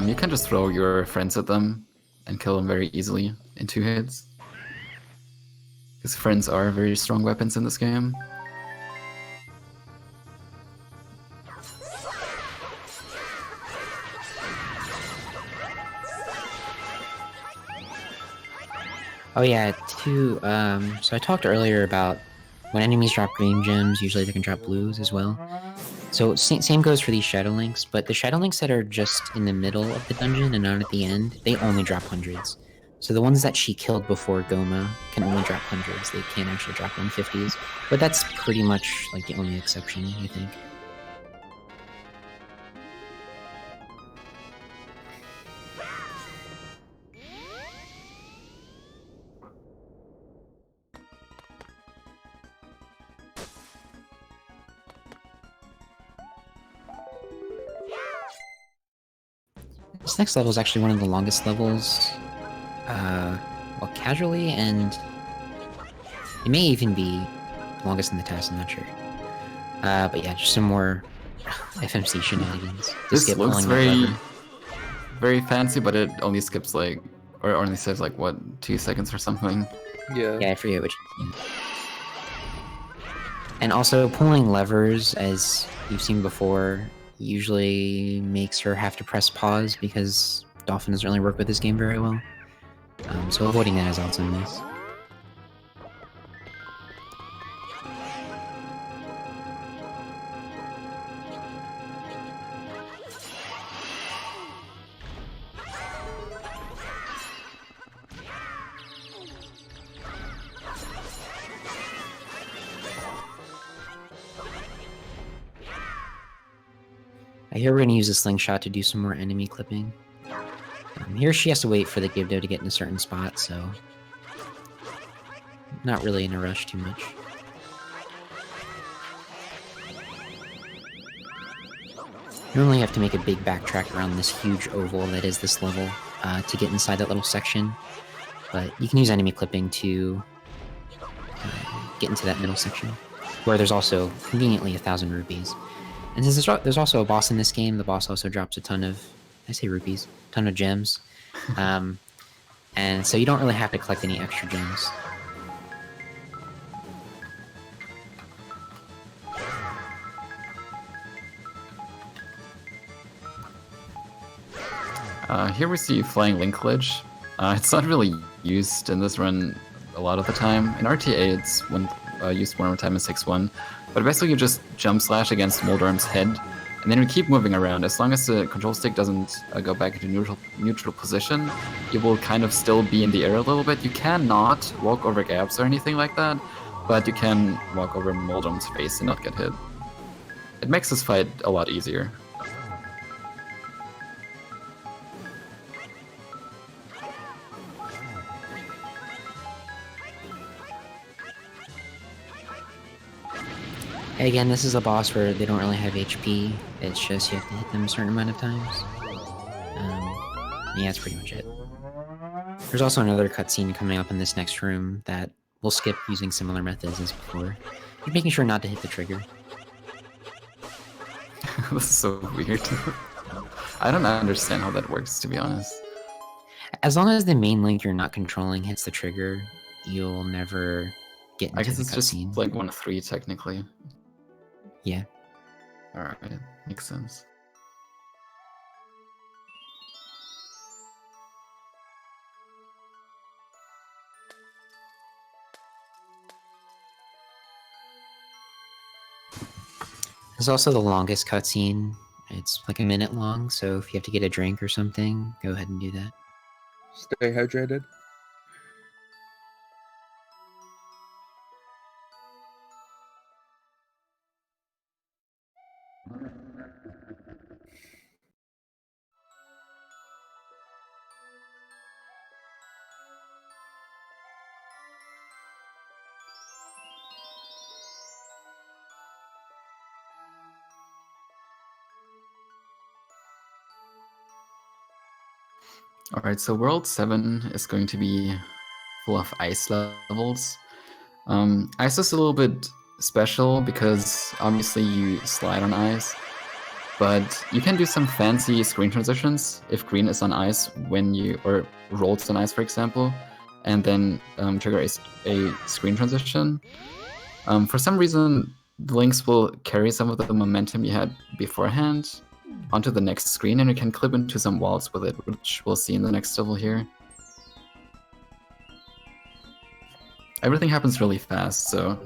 You can just throw your friends at them and kill them very easily in 2 hits. Because friends are very strong weapons in this game. Oh yeah, so I talked earlier about when enemies drop green gems, usually they can drop blues as well. So same goes for these Shadow Links, but the Shadow Links that are just in the middle of the dungeon and not at the end, they only drop hundreds. So the ones that she killed before Goma can only drop hundreds, they can't actually drop 150s. But that's pretty much like the only exception, I think. This next level is actually one of the longest levels, well, casually, and it may even be longest in the TAS, I'm not sure. But yeah, just some more FMC shenanigans. This looks very fancy, but it only skips like, or only saves like, what, 2 seconds or something? Yeah. Yeah, I forget which. And also, pulling levers, as you've seen before, usually makes her have to press pause because Dolphin doesn't really work with this game very well. So avoiding that is also nice. I hear we're going to use a slingshot to do some more enemy clipping. Here she has to wait for the Gibdo to get in a certain spot, so... not really in a rush too much. You normally have to make a big backtrack around this huge oval that is this level to get inside that little section, but you can use enemy clipping to get into that middle section, where there's also, conveniently, 1,000 rupees. And since there's also a boss in this game, the boss also drops a ton of, I say rupees, a ton of gems. And so you don't really have to collect any extra gems. Here we see Flying Link Glitch. It's not really used in this run a lot of the time. In RTA, it's used one more time in 6-1. But basically, you just jump slash against Moldorm's head, and then we keep moving around. As long as the control stick doesn't go back into neutral position, you will kind of still be in the air a little bit. You cannot walk over gaps or anything like that, but you can walk over Moldorm's face and not get hit. It makes this fight a lot easier. Again, this is a boss where they don't really have HP, it's just you have to hit them a certain amount of times. Yeah, that's pretty much it. There's also another cutscene coming up in this next room that we'll skip using similar methods as before. You're making sure not to hit the trigger. This is so weird. I don't understand how that works, to be honest. As long as the main link you're not controlling hits the trigger, you'll never get into I guess the it's just cutscene. like 1-3 technically. Yeah. Alright, makes sense. There's also the longest cutscene. It's like a minute long, so if you have to get a drink or something, go ahead and do that. Stay hydrated. Alright, so World 7 is going to be full of ice levels. Ice is a little bit special because obviously you slide on ice, but you can do some fancy screen transitions if green is on ice or rolls on ice, for example, and then trigger a screen transition. For some reason, the links will carry some of the momentum you had beforehand onto the next screen, and you can clip into some walls with it, which we'll see in the next level here. Everything happens really fast, so...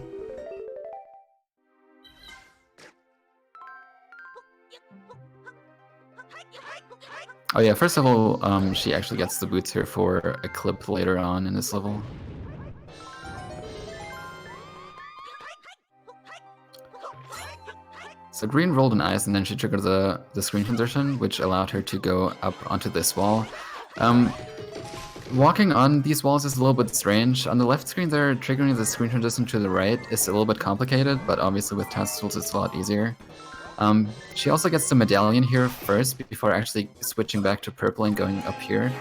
Oh yeah, first of all, she actually gets the boots here for a clip later on in this level. So green rolled an ice, and then she triggered the screen transition, which allowed her to go up onto this wall. Walking on these walls is a little bit strange. On the left screen there, triggering the screen transition to the right is a little bit complicated, but obviously with TAS tools it's a lot easier. She also gets the medallion here first, before actually switching back to purple and going up here.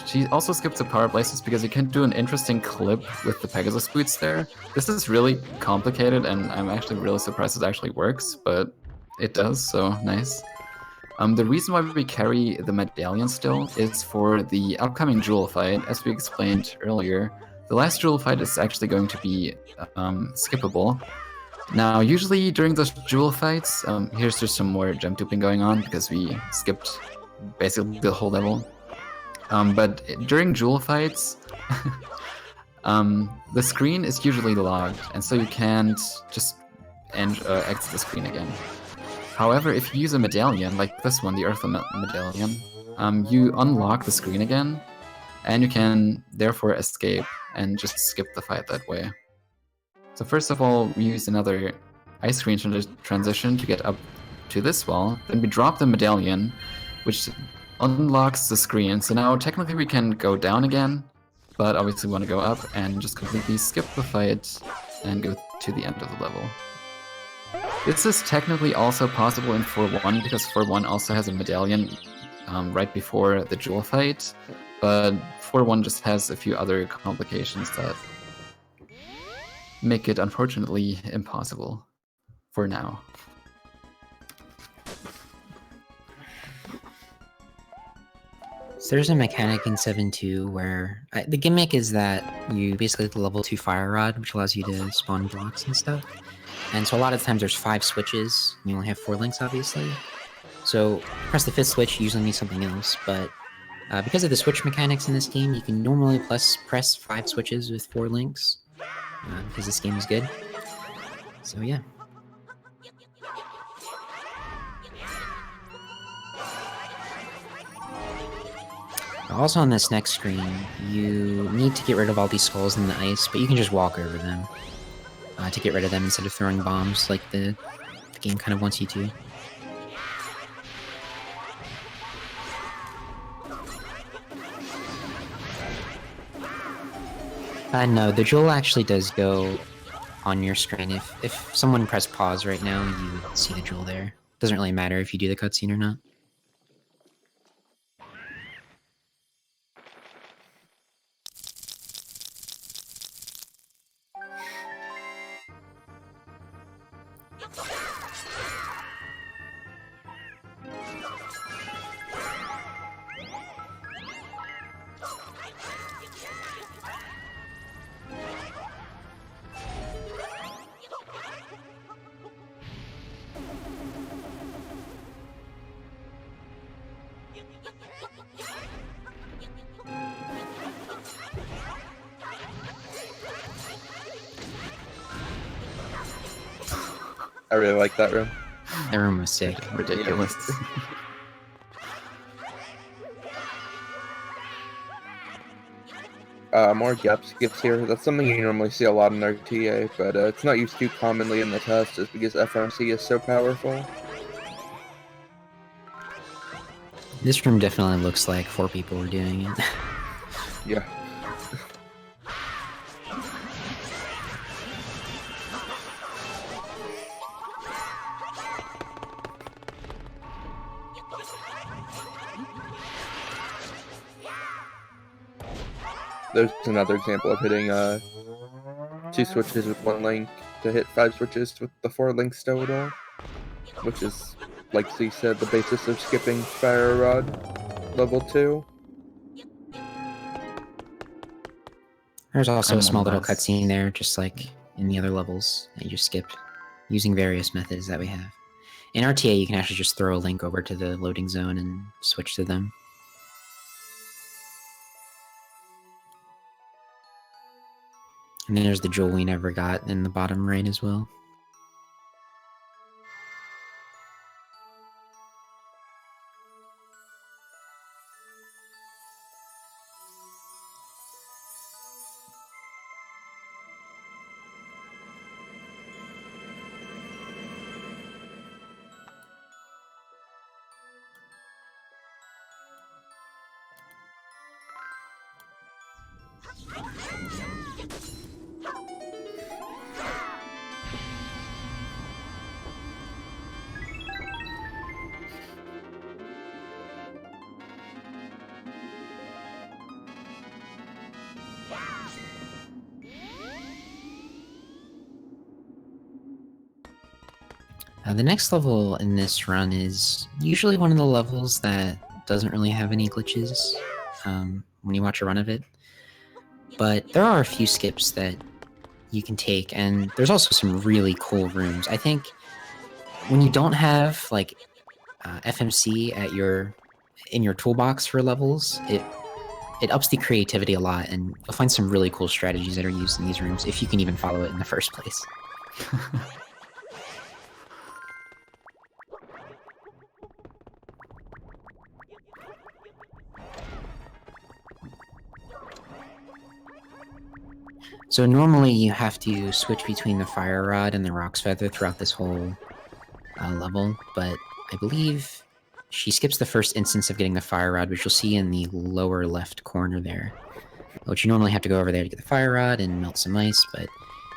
She also skips the power places because you can do an interesting clip with the Pegasus boots there. This is really complicated, and I'm actually really surprised it actually works, but it does, so nice. The reason why we carry the medallion still is for the upcoming jewel fight. As we explained earlier, The last jewel fight is actually going to be skippable. Now, usually during those jewel fights, here's just some more jump duping going on because we skipped basically the whole level. But during jewel fights, the screen is usually logged, and so you can't just exit the screen again. However, if you use a medallion, like this one, the Earth medallion, you unlock the screen again, and you can therefore escape and just skip the fight that way. So first of all, we use another ice screen transition to get up to this wall, then we drop the medallion, which unlocks the screen. So now technically we can go down again, but obviously we want to go up and just completely skip the fight and go to the end of the level. This is technically also possible in 4-1 because 4-1 also has a medallion right before the jewel fight, but 4-1 just has a few other complications that make it unfortunately impossible for now. So there's a mechanic in 7.2 where the gimmick is that you basically have the level 2 fire rod, which allows you to spawn blocks and stuff. And so a lot of times there's 5 switches, and you only have 4 links, obviously. So press the 5th switch, you usually need something else, but because of the switch mechanics in this game, you can normally press 5 switches with 4 links, because this game is good. So yeah. Also on this next screen, you need to get rid of all these skulls in the ice, but you can just walk over them to get rid of them instead of throwing bombs like the game kind of wants you to. No, the jewel actually does go on your screen. If someone pressed pause right now, you would see the jewel there. Doesn't really matter if you do the cutscene or not. I really like that room. That room was sick. Ridiculous. More gap skips here. That's something you normally see a lot in RTA, but it's not used too commonly in the TAS just because FRC is so powerful. This room definitely looks like 4 people were doing it. Yeah. There's another example of hitting 2 switches with 1 link to hit 5 switches with the 4 links total, which is, like Z said, the basis of skipping Fire Rod level 2. There's also a And small one little last. cutscene there, just like in the other levels that you just skip, using various methods that we have. In RTA, you can actually just throw a link over to the loading zone and switch to them. And then there's the jewel we never got in the bottom right as well. The next level in this run is usually one of the levels that doesn't really have any glitches when you watch a run of it. but there are a few skips that you can take, and there's also some really cool rooms. I think when you don't have like FMC at in your toolbox for levels, it ups the creativity a lot, and you'll find some really cool strategies that are used in these rooms if you can even follow it in the first place. So normally you have to switch between the fire rod and the rock's feather throughout this whole level, but I believe she skips the first instance of getting the fire rod, which you'll see in the lower left corner there. Which you normally have to go over there to get the fire rod and melt some ice, but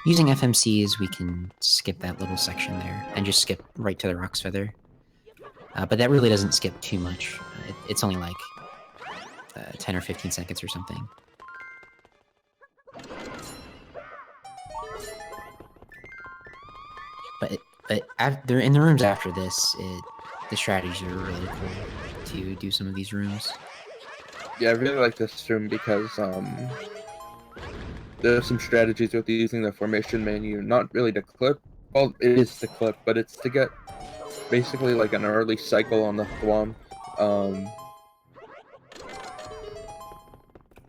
using FMCs we can skip that little section there and just skip right to the rock's feather. But that really doesn't skip too much. It's only like 10 or 15 seconds or something. But in the rooms after this, the strategies are really cool to do some of these rooms. Yeah, I really like this room because there's some strategies with using the formation menu, not really to clip. Well, it is to clip, but it's to get basically like an early cycle on the thwomp.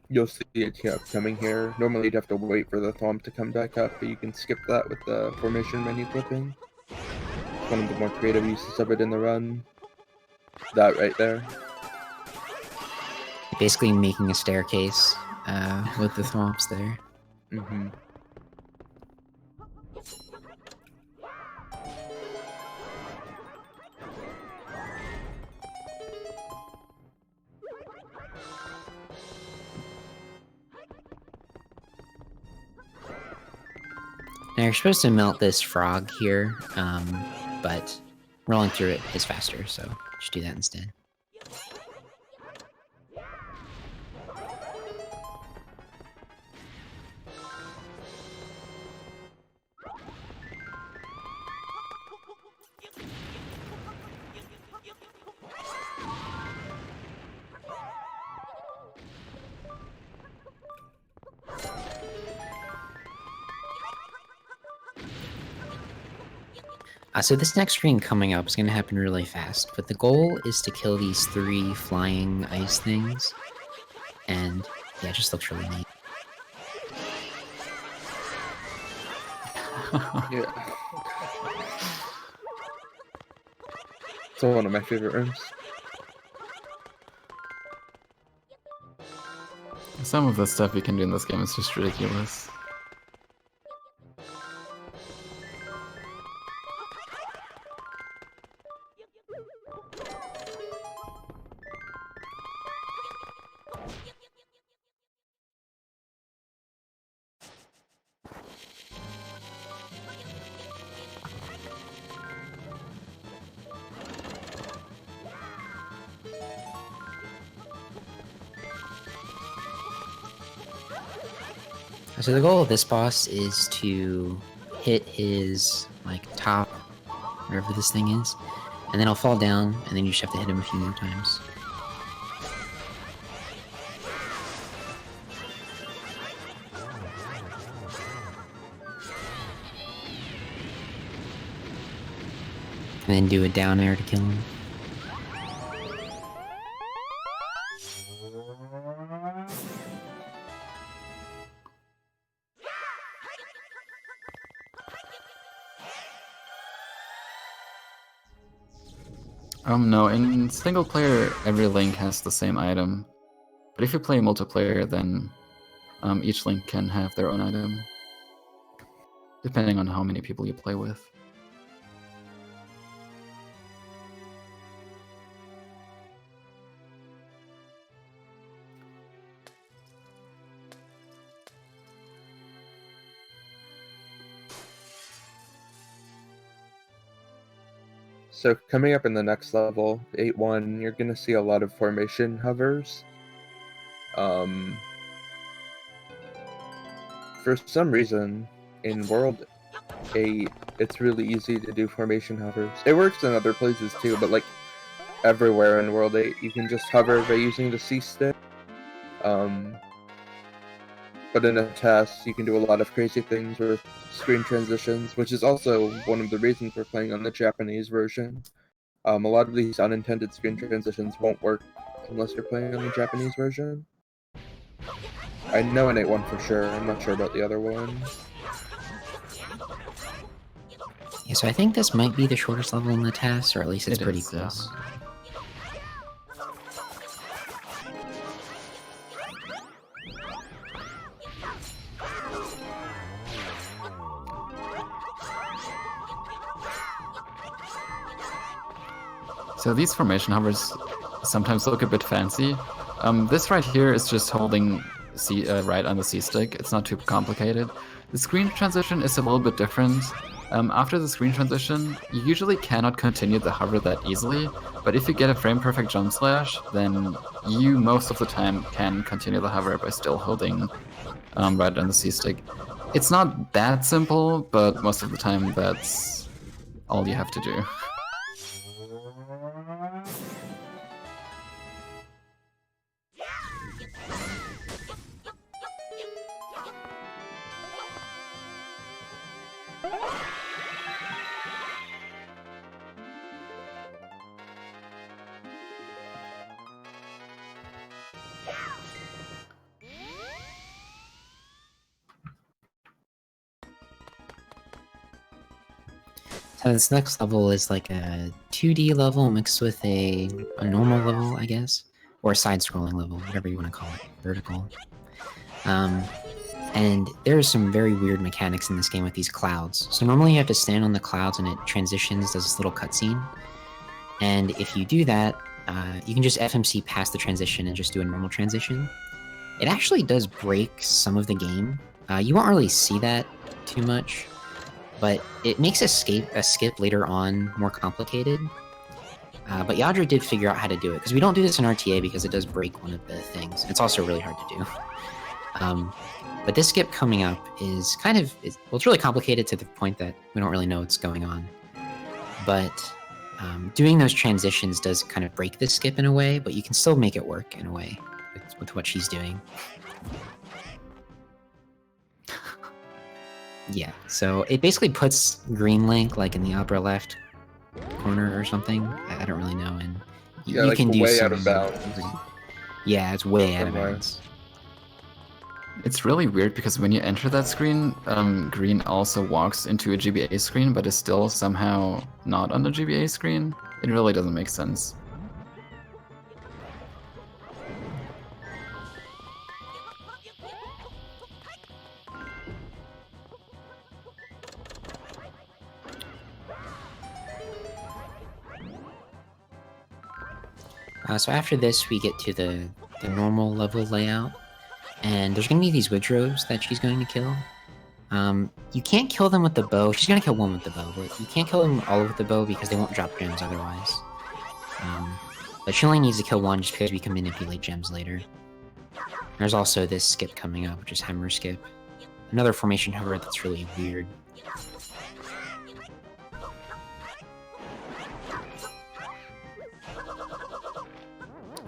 You'll see it coming here. Normally you'd have to wait for the thwomp to come back up, but you can skip that with the formation menu clipping. It's one of the more creative uses of it in the run. That right there. Basically making a staircase with the thwomps there. Mm-hmm. Now you're supposed to melt this frog here, but rolling through it is faster, so just do that instead. So this next screen coming up is going to happen really fast, but the goal is to kill these 3 flying ice things, and yeah, it just looks really neat. Yeah. It's one of my favorite rooms. Some of the stuff you can do in this game is just ridiculous. So the goal of this boss is to hit his, like, top, wherever this thing is, and then he'll fall down, and then you just have to hit him a few more times. And then do a down air to kill him. No, in single player, every link has the same item. But if you play multiplayer, then each link can have their own item, depending on how many people you play with. So coming up in the next level, 8-1, you're going to see a lot of formation hovers. For some reason, in World 8, it's really easy to do formation hovers. It works in other places too, but like everywhere in World 8, you can just hover by using the C stick. But in a TAS, you can do a lot of crazy things with screen transitions, which is also one of the reasons we're playing on the Japanese version. A lot of these unintended screen transitions won't work unless you're playing on the Japanese version. I know Innate one for sure, I'm not sure about the other one. Yeah, so I think this might be the shortest level in the TAS, or at least it's pretty is, yeah. close. So these formation hovers sometimes look a bit fancy. This right here is just holding C right on the C stick. It's not too complicated. The screen transition is a little bit different. After the screen transition, you usually cannot continue the hover that easily, but if you get a frame perfect jump slash, then you most of the time can continue the hover by still holding right on the C stick. It's not that simple, but most of the time that's all you have to do. So this next level is like a 2D level mixed with a normal level, I guess, or a side-scrolling level, whatever you want to call it, vertical. And there are some very weird mechanics in this game with these clouds. So normally you have to stand on the clouds and it transitions, does this little cutscene. And if you do that, you can just FMC past the transition and just do a normal transition. It actually does break some of the game. You won't really see that too much, but it makes a skip later on more complicated. But Yadra did figure out how to do it, because we don't do this in RTA because it does break one of the things. It's also really hard to do. But this skip coming up is kind of, well, it's really complicated to the point that we don't really know what's going on. But doing those transitions does kind of break this skip in a way, but you can still make it work in a way with what she's doing. Yeah, so it basically puts Green Link like in the upper left corner or something. I don't really know, and Yeah, you like can do way some. out of bounds. Yeah, it's way out of Somewhere. bounds. It's really weird because when you enter that screen, Green also walks into a GBA screen, but is still somehow not on the GBA screen. It really doesn't make sense. So after this, we get to the normal level layout, and there's going to be these Widrows that she's going to kill. You can't kill them with the bow. She's going to kill one with the bow, but you can't kill them all with the bow because they won't drop gems otherwise. But she only needs to kill one just because we can manipulate gems later. There's also this skip coming up, which is Hammer Skip. Another formation hover that's really weird.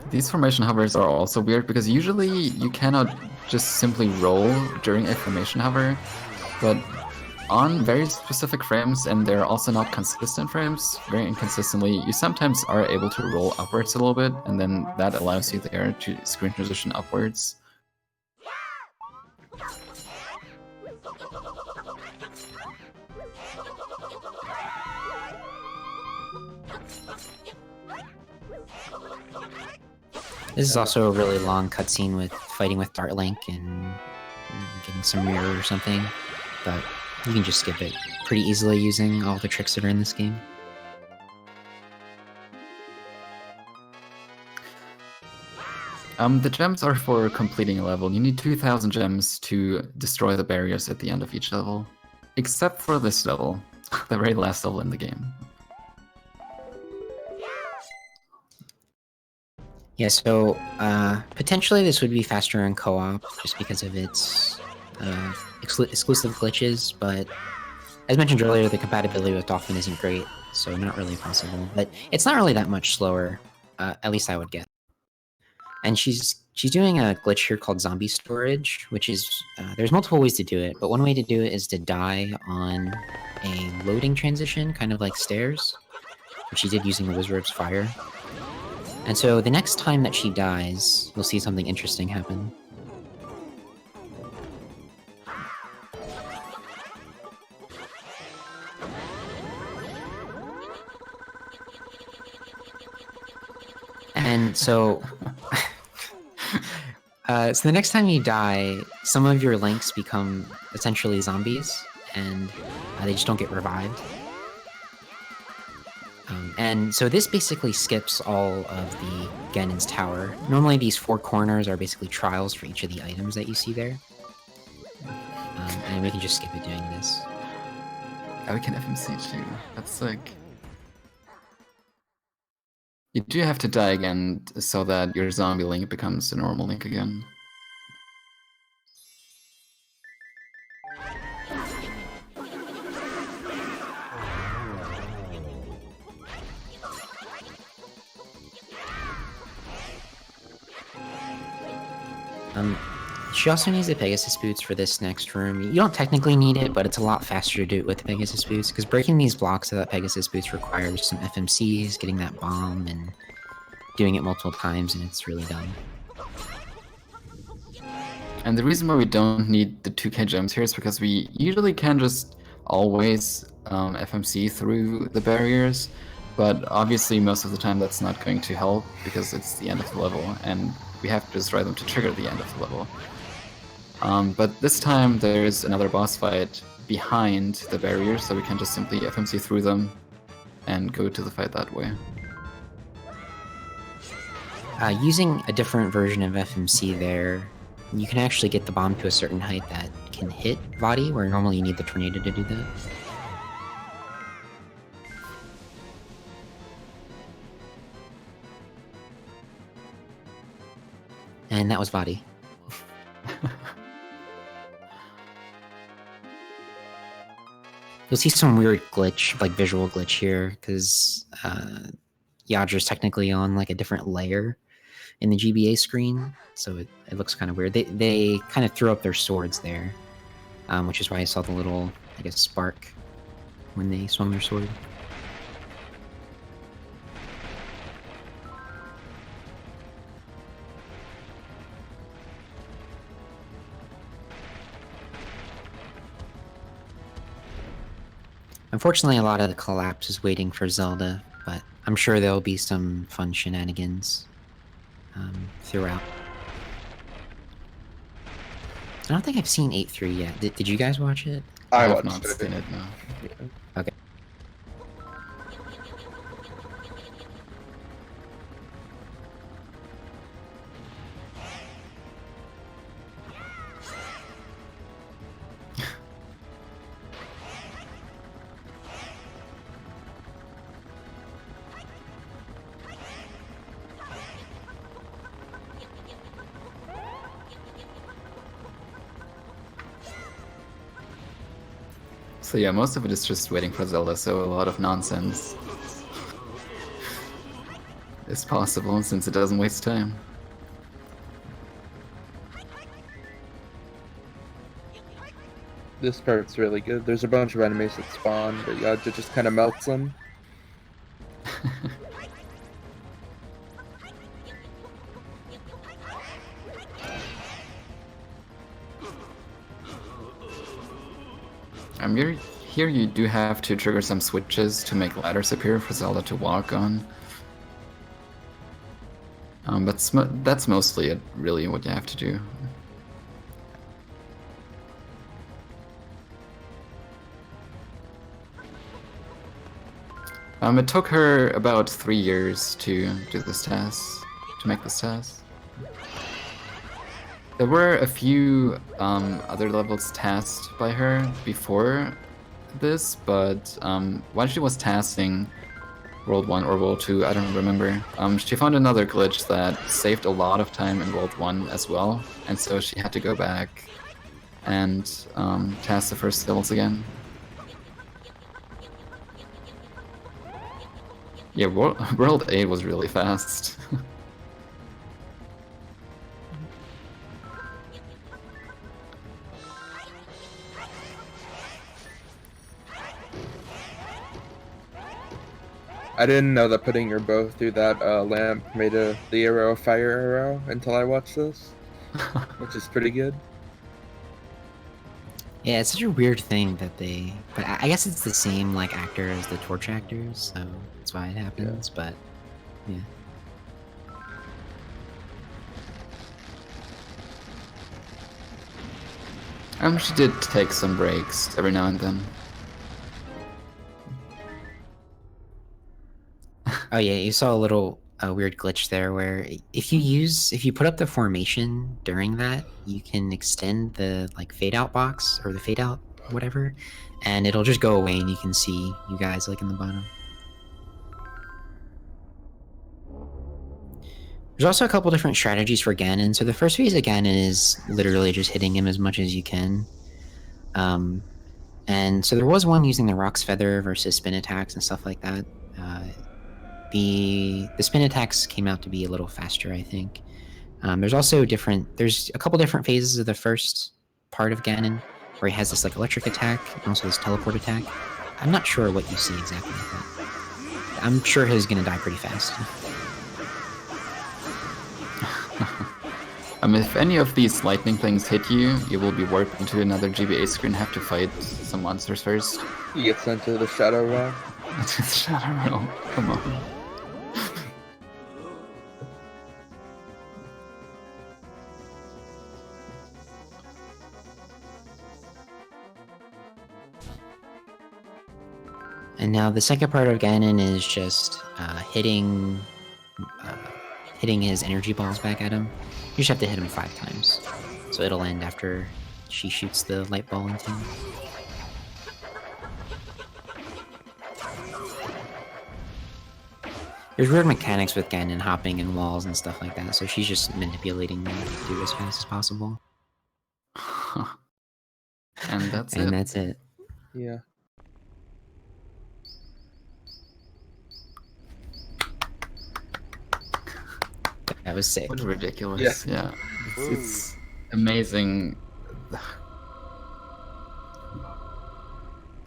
These formation hovers are also weird because usually you cannot just simply roll during a formation hover, but on very specific frames, and they're also not consistent frames, very inconsistently, you sometimes are able to roll upwards a little bit, and then that allows you there to screen transition upwards. This is also a really long cutscene with fighting with Dart Link and getting some mirror or something, but you can just skip it pretty easily using all the tricks that are in this game. The gems are for completing a level. You need 2,000 gems to destroy the barriers at the end of each level. Except for this level, the very last level in the game. Yeah, so potentially this would be faster in co-op just because of its exclusive glitches, but as mentioned earlier, the compatibility with Dolphin isn't great, so not really possible. But it's not really that much slower, at least I would guess. And she's she's doing a glitch here called zombie storage, which is there's multiple ways to do it, but one way to do it is to die on a loading transition, kind of like stairs, which she did using the Wizard's Fire. And so the next time that she dies, you'll see something interesting happen. And so, so the next time you die, some of your links become essentially zombies, and they just don't get revived. And so this basically skips all of the Ganon's Tower. Normally these 4 corners are basically trials for each of the items that you see there. And we can just skip it doing this. Oh, we can FMC too. That's sick. You do have to die again so that your zombie link becomes a normal link again. She also needs the Pegasus boots for this next room. You don't technically need it, but it's a lot faster to do it with the Pegasus boots, because breaking these blocks without Pegasus boots requires some FMCs, getting that bomb, and doing it multiple times, and it's really dumb. And the reason why we don't need the 2k gems here is because we usually can just always FMC through the barriers, but obviously most of the time that's not going to help because it's the end of the level, and we have to destroy them to trigger the end of the level. But this time there's another boss fight behind the barrier, so we can just simply FMC through them and go to the fight that way. Using a different version of FMC there, you can actually get the bomb to a certain height that can hit Vadi, where normally you need the tornado to do that. And that was Vadi. You'll see some weird glitch, like visual glitch here, because Yadra's technically on like a different layer in the GBA screen, so it looks kind of weird. They kind of threw up their swords there, which is why I saw the little, I guess, spark when they swung their sword. Unfortunately, a lot of the collapse is waiting for Zelda, but I'm sure there'll be some fun shenanigans throughout. I don't think I've seen 8-3 yet. Did you guys watch it? I I have watched not it. seen it, no. Okay. So yeah, most of it is just waiting for Zelda, so a lot of nonsense is possible since it doesn't waste time. This part's really good. There's a bunch of enemies that spawn, but Yadra just kind of melts them. Here you do have to trigger some switches to make ladders appear for Zelda to walk on. But that's mostly it, really, what you have to do. It took her about 3 years to do this task, to make this task. There were a few other levels tasked by her before this, but while she was tasking World 1 or World 2, I don't remember, she found another glitch that saved a lot of time in World 1 as well, and so she had to go back and task the first levels again. Yeah, World 8 was really fast. I didn't know that putting your bow through that lamp made the arrow a fire arrow until I watched this, which is pretty good. Yeah, it's such a weird thing that they. But I guess it's the same like actor as the torch actors, so that's why it happens. But yeah. She did take some breaks every now and then. Oh yeah, you saw a little weird glitch there where if you put up the formation during that, you can extend the like fade out box or the fade out whatever, and it'll just go away and you can see you guys like in the bottom. There's also a couple different strategies for Ganon. So the first phase of Ganon is literally just hitting him as much as you can. And so there was one using the Rock's Feather versus spin attacks and stuff like that. The spin attacks came out to be a little faster, I think. There's a couple different phases of the first part of Ganon where he has this like electric attack and also this teleport attack. I'm not sure what you see exactly with that. I'm sure he's gonna die pretty fast. If any of these lightning things hit you, you will be warped into another GBA screen, have to fight some monsters first. You get sent to the Shadow Realm. Shadow Realm, come on. And now the second part of Ganon is just hitting his energy balls back at him. You just have to hit him 5 times. So it'll end after she shoots the light ball into him. There's weird mechanics with Ganon hopping in walls and stuff like that, so she's just manipulating them to do as fast as possible. And that's and it. that's it. Yeah. That was sick. What ridiculous. Yeah. It's amazing.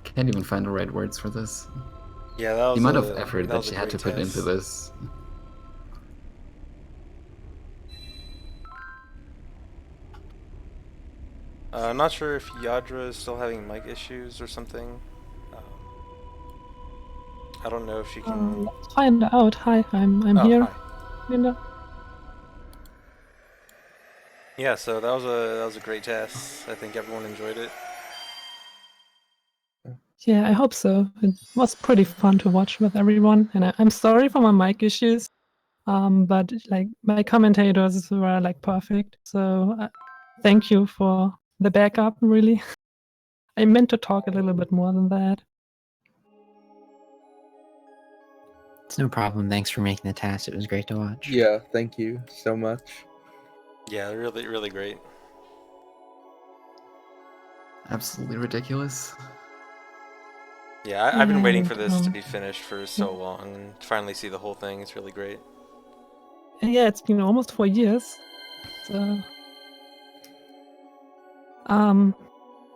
Can't even find the right words for this. Yeah, that was The amount of effort that was she a had to great put into test. this. I'm not sure if Yadra is still having mic issues or something. I don't know if she can. Let's find out. Hi, I'm Oh, here. hi. Linda. Yeah, so that was a great test. I think everyone enjoyed it. Yeah, I hope so. It was pretty fun to watch with everyone, and I'm sorry for my mic issues. But like my commentators were like perfect, so thank you for the backup. Really, I meant to talk a little bit more than that. It's no problem. Thanks for making the task. It was great to watch. Yeah, thank you so much. Yeah, really, really great. Absolutely ridiculous. Yeah, I've been waiting And, for this to be finished for so long, and to finally see the whole thing. It's really great. and yeah, it's been almost 4 years. So,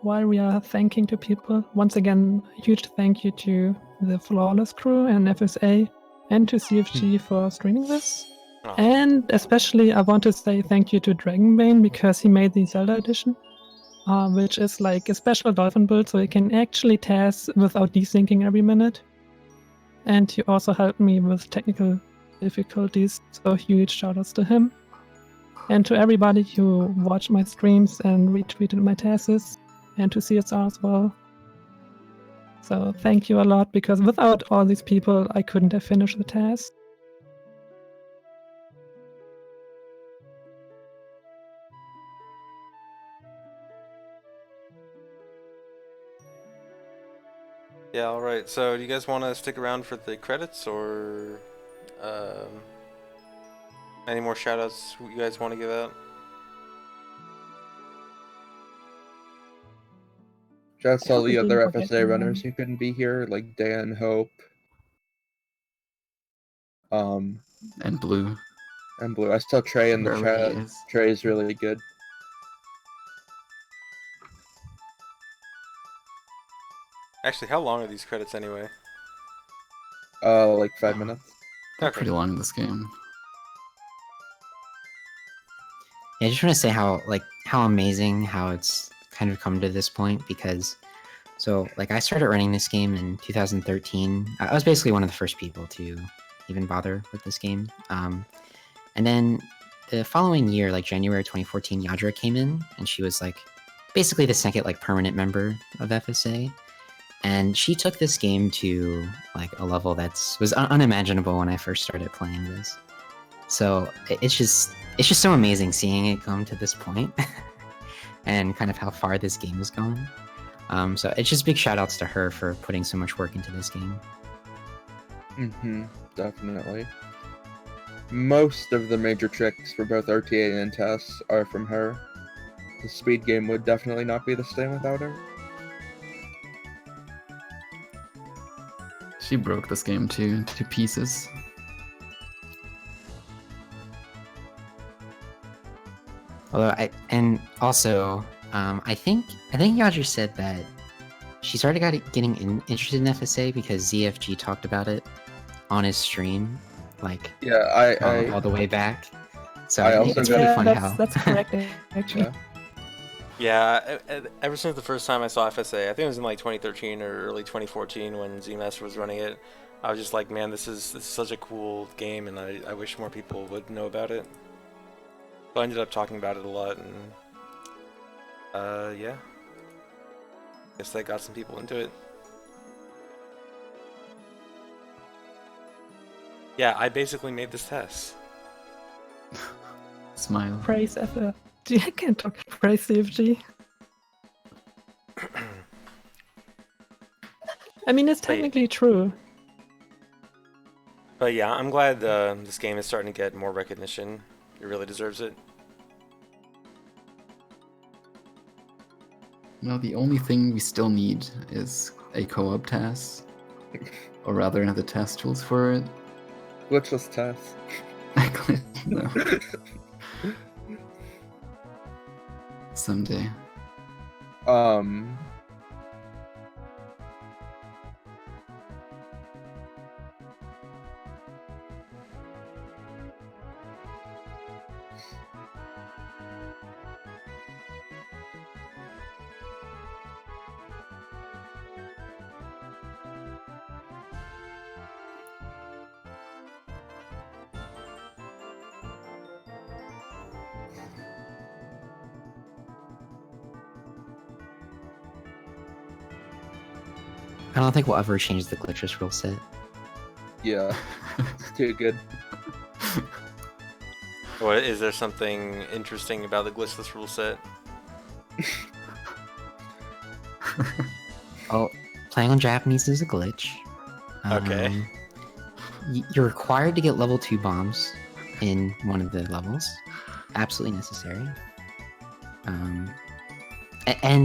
while we are thanking to people, once again, a huge thank you to the Flawless crew and FSA and to CFG for streaming this. Oh, And especially, I want to say thank you to Dragonbane because he made the Zelda edition, which is like a special dolphin build, so you can actually TAS without desyncing every minute. And he also helped me with technical difficulties, so huge shoutouts to him. And to everybody who watched my streams and retweeted my TASes, and to CSR as well. So thank you a lot, because without all these people, I couldn't have finished the TAS. yeah. All right. So, do you guys want to stick around for the credits, or any more shoutouts you guys want to give out? Just all the Yeah, other okay. FSA runners who couldn't be here, like Dan, Hope, And Blue. and Blue. I saw Trey in the Wherever he chat. is. Trey's really good. Actually, how long are these credits anyway? Like 5 minutes. They're Okay. pretty long in this game. Yeah, I just want to say how amazing how it's kind of come to this point, because I started running this game in 2013. I was basically one of the first people to even bother with this game. And then the following year, like January 2014, Yadra came in, and she was like basically the second like permanent member of FSA. And she took this game to like a level was unimaginable when I first started playing this. So it's just so amazing seeing it come to this point and kind of how far this game has gone. So it's just big shout outs to her for putting so much work into this game. Definitely. Most of the major tricks for both RTA and TAS are from her. The speed game would definitely not be the same without her. She broke this game to pieces. Although I think Yadra said that she started getting interested in FSA because ZFG talked about it on his stream, like Yeah, all the way back. So I I think also it's got pretty Yeah, funny how that's correct, actually. yeah. Yeah, ever since the first time I saw FSA, I think it was in like 2013 or early 2014 when Z-Master was running it, I was just like, man, this is such a cool game, and I wish more people would know about it. So I ended up talking about it a lot, and yeah, guess that got some people into it. Yeah, I basically made this test. Smile. Praise FSA. I can't talk. Praise CFG. I mean, it's technically true. But yeah, I'm glad this game is starting to get more recognition. It really deserves it. Well, the only thing we still need is a co-op TAS. Or rather, the TAS tools for it. Glitchless TAS. No. Someday. I don't think we'll ever change the glitches rule set. Yeah, it's too good. What is there something interesting about the glitchless rule set? Oh, playing on Japanese is a glitch. Okay. You're required to get level 2 bombs in one of the levels. Absolutely necessary. And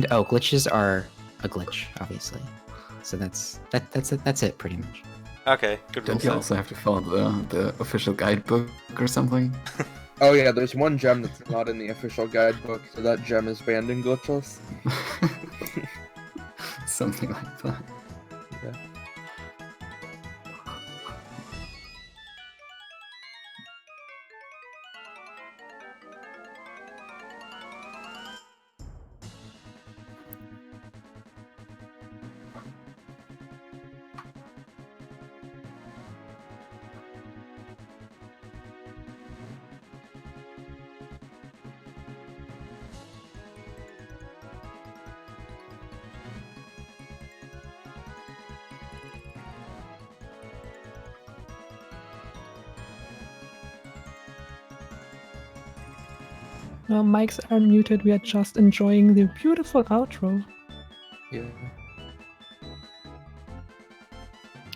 glitches are a glitch, obviously. So that's it pretty much. Okay, good rule Don't you set. also have to follow the official guidebook or something? Oh yeah, there's one gem that's not in the official guidebook, so that gem is banned in glitchless. Something like that. Yeah. Mics are muted. We are just enjoying the beautiful outro. Yeah.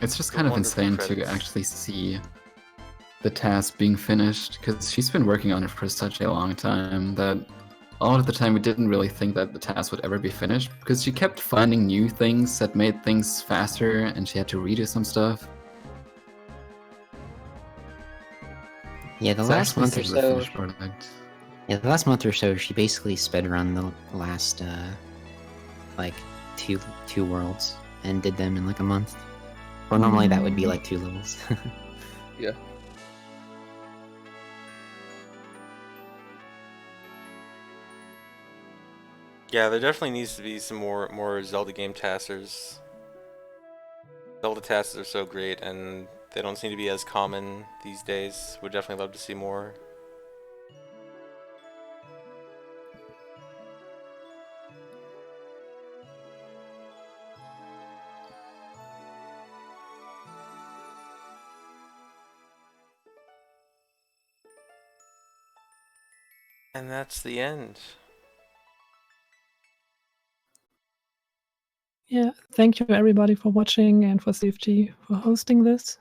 It's just The kind of wonderful insane credits. to actually see the task being finished, because she's been working on it for such a long time that a lot of the time we didn't really think that the task would ever be finished, because she kept finding new things that made things faster and she had to redo some stuff. Yeah, the So last actually month or seeing the so. finished product. Yeah, the last month or so, she basically sped run the last like two worlds and did them in like a month. Or normally that would be like 2 levels. Yeah. Yeah, there definitely needs to be some more Zelda game tasters. Zelda tasters are so great, and they don't seem to be as common these days. Would definitely love to see more. And that's the end. Yeah, thank you everybody for watching and for CFG for hosting this.